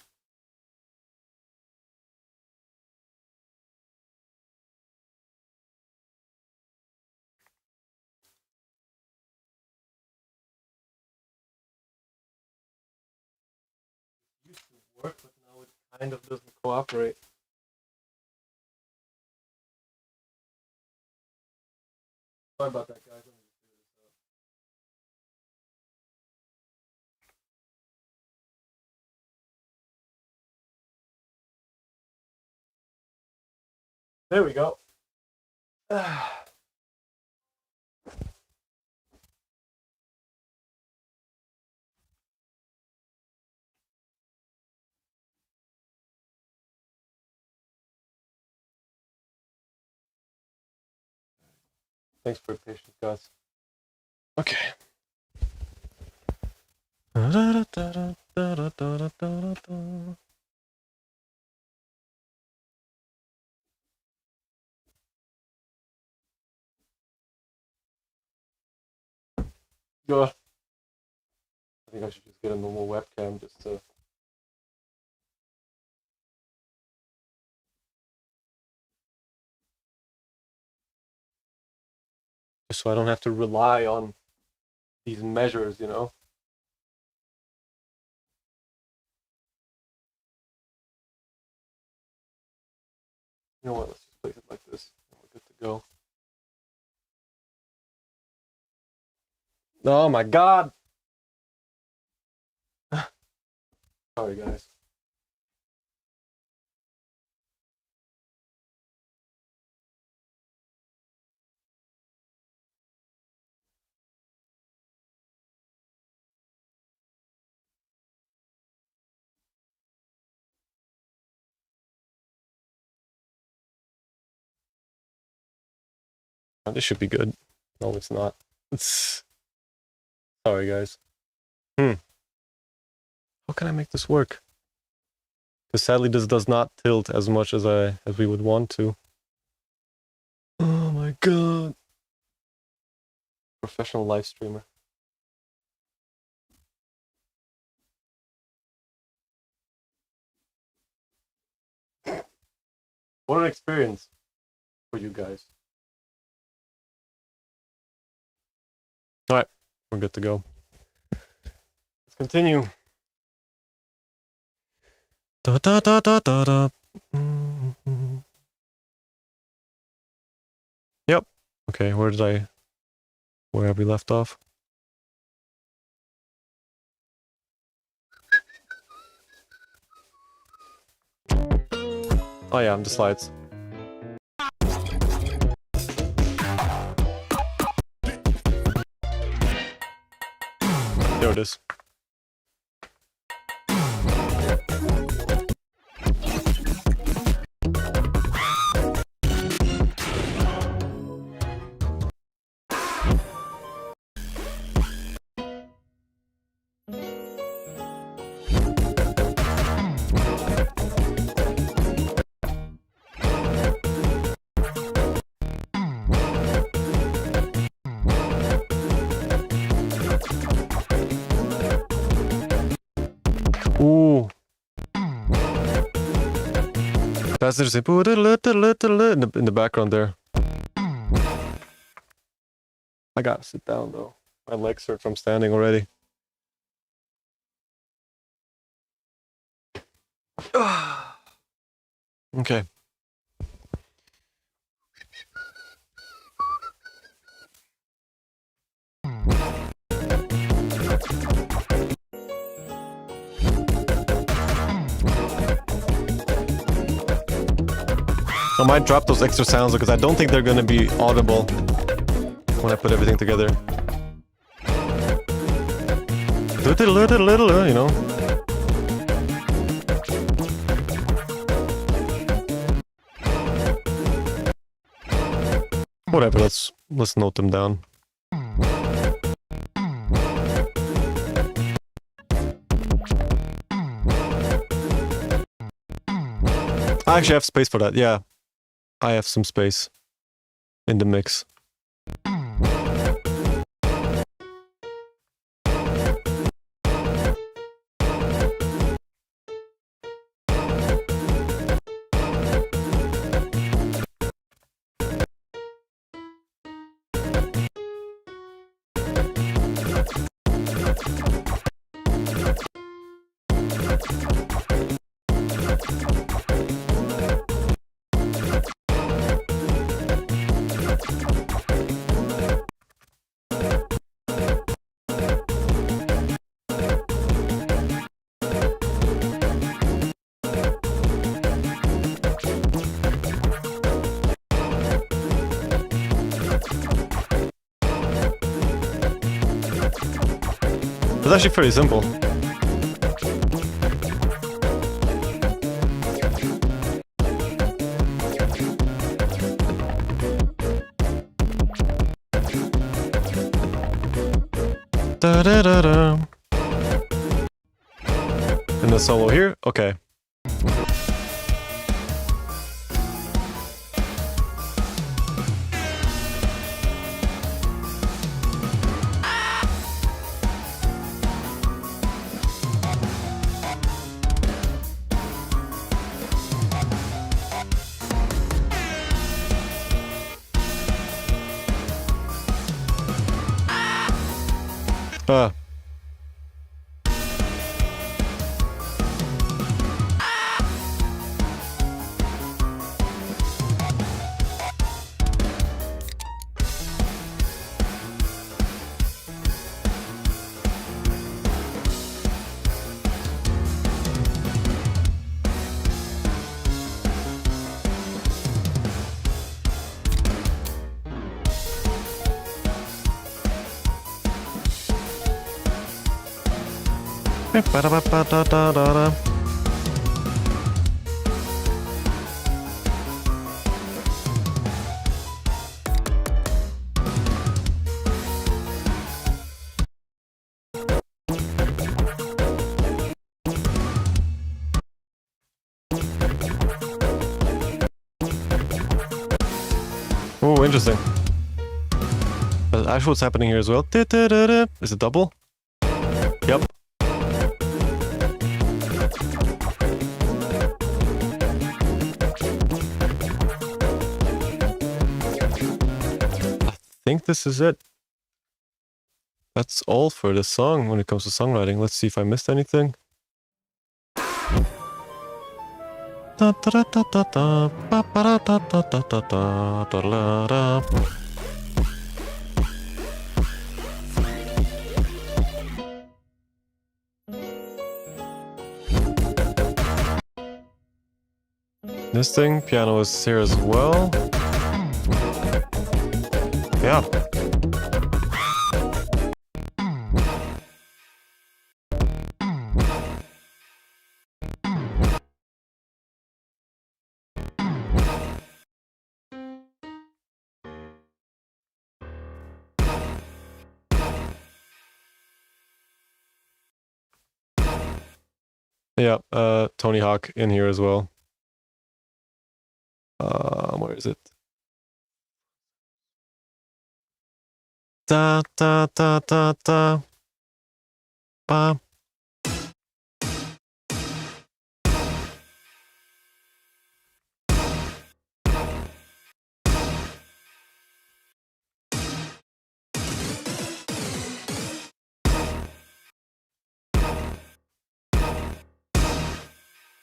It used to work, but now it kind of doesn't cooperate. Sorry about that, guys. Let me just figure this out. There we go. Thanks for your patience, guys. Okay. I think I should just get a normal webcam just to. Just so I don't have to rely on these measures, you know? You know what? Let's just place it like this. And we're good to go. Oh my god! Sorry, guys. Oh, this should be good. No, it's not. It's... Sorry, guys. How can I make this work? Because sadly, this does not tilt as much as we would want to. Oh my god! Professional live streamer. What an experience for you guys. Alright, we're good to go. Let's continue. Da da da da da da. Yep. Okay, where have we left off? Oh yeah, the slides. There it is. Ooh. Passengers say in the background there. I gotta sit down though. My legs hurt from standing already. Okay. I might drop those extra sounds because I don't think they're gonna be audible when I put everything together. You know. Whatever, let's note them down. I actually have space for that, yeah. I have some space in the mix. It's actually pretty simple. Da da da da. And the solo here? Okay. Ba-da-ba-ba-da-da-da-da. Oh, interesting. That's actually what's happening here as well. Is it double? Yep. I think this is it. That's all for this song when it comes to songwriting. Let's see if I missed anything. This thing, piano is here as well. Yeah. Yeah, Tony Hawk in here as well. Where is it? Da da da da da. Ba.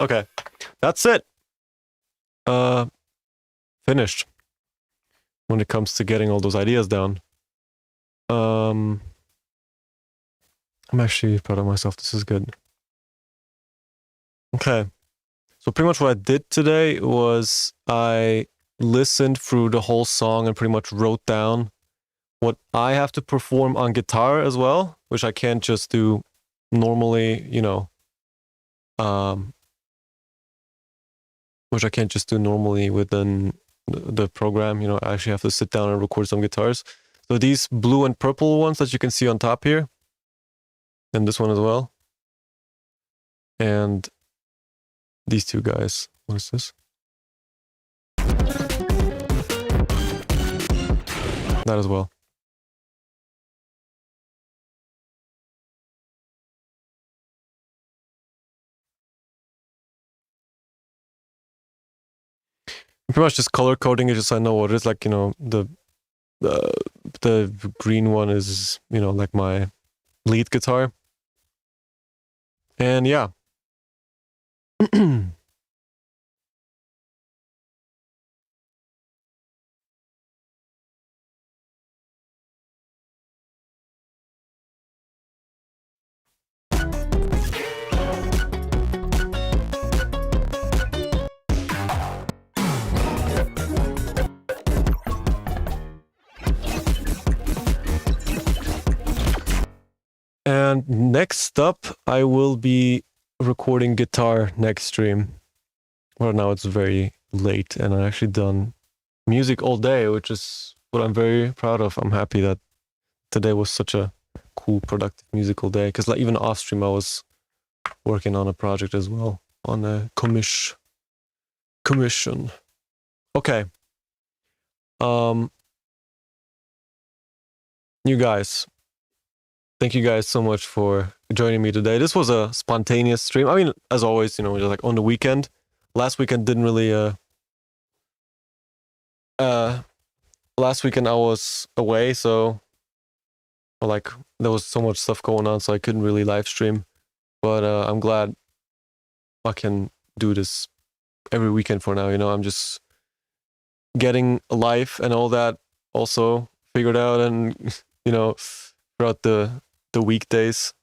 Okay, that's it. Finished. When it comes to getting all those ideas down. I'm actually proud of myself. This is good. Okay. So pretty much what I did today was I listened through the whole song and pretty much wrote down what I have to perform on guitar as well, which I can't just do normally, you know, which I can't just do normally within the program. You know, I actually have to sit down and record some guitars. So these blue and purple ones that you can see on top here, and this one as well, and these two guys. What is this? That as well. Pretty much just color coding it, just so I know what it is. Like, you know, the green one is, you know, like my lead guitar. And yeah. And next up, I will be recording guitar next stream. Well, now it's very late and I've actually done music all day, which is what I'm very proud of. I'm happy that today was such a cool, productive musical day. Because like even off stream, I was working on a project as well, on a commission. Okay. You guys. Thank you guys so much for joining me today. This was a spontaneous stream. I mean, as always, you know, just like on the weekend. Last weekend didn't really, last weekend I was away, so, like, there was so much stuff going on, so I couldn't really live stream. But I'm glad I can do this every weekend for now, you know. I'm just getting life and all that also figured out and, you know, throughout the weekdays.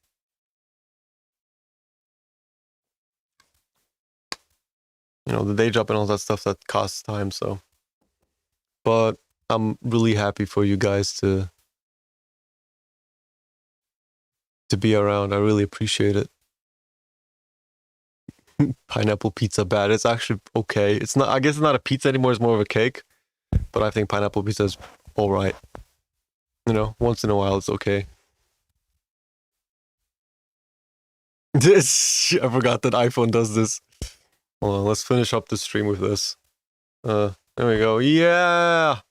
You know, the day job and all that stuff that costs time, so. But I'm really happy for you guys to be around. I really appreciate it. Pineapple pizza bad. It's actually okay. It's not, I guess it's not a pizza anymore, it's more of a cake. But I think pineapple pizza is alright. You know, once in a while it's okay. This, I forgot that iPhone does this. Hold on, let's finish up the stream with this. There we go. Yeah!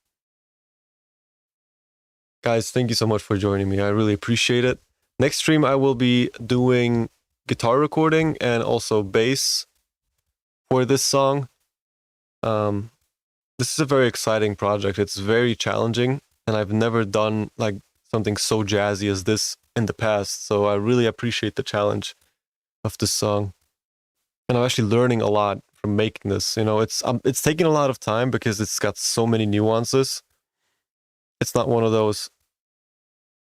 Guys, thank you so much for joining me. I really appreciate it. Next stream, I will be doing guitar recording and also bass for this song. This is a very exciting project. It's very challenging, and I've never done like something so jazzy as this in the past. So I really appreciate the challenge of this song. And I'm actually learning a lot from making this. You know, it's taking a lot of time because it's got so many nuances. It's not one of those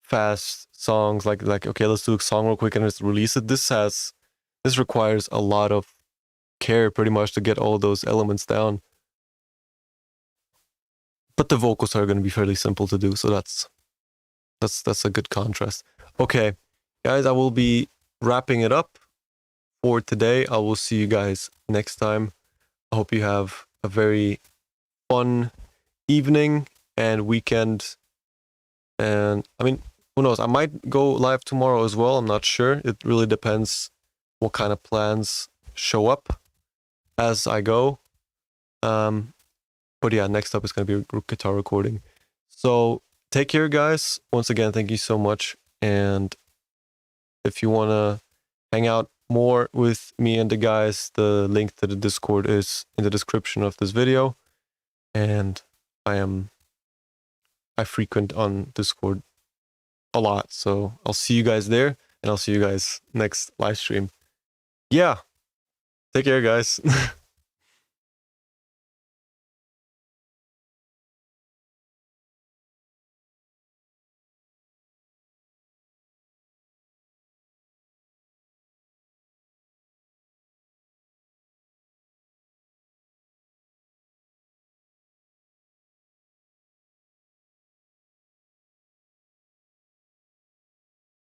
fast songs like okay, let's do a song real quick and just release it. This requires a lot of care pretty much to get all those elements down. But the vocals are going to be fairly simple to do, so that's a good contrast. Okay, guys, I will be wrapping it up for today. I will see you guys next time. I hope you have a very fun evening and weekend. And I mean, who knows? I might go live tomorrow as well. I'm not sure. It really depends what kind of plans show up as I go. But yeah, next up is going to be guitar recording. So take care, guys. Once again, thank you so much. And if you want to hang out more with me and the guys, the link to the Discord is in the description of this video. And I frequent on Discord a lot. So I'll see you guys there, and I'll see you guys next live stream. Yeah. Take care, guys.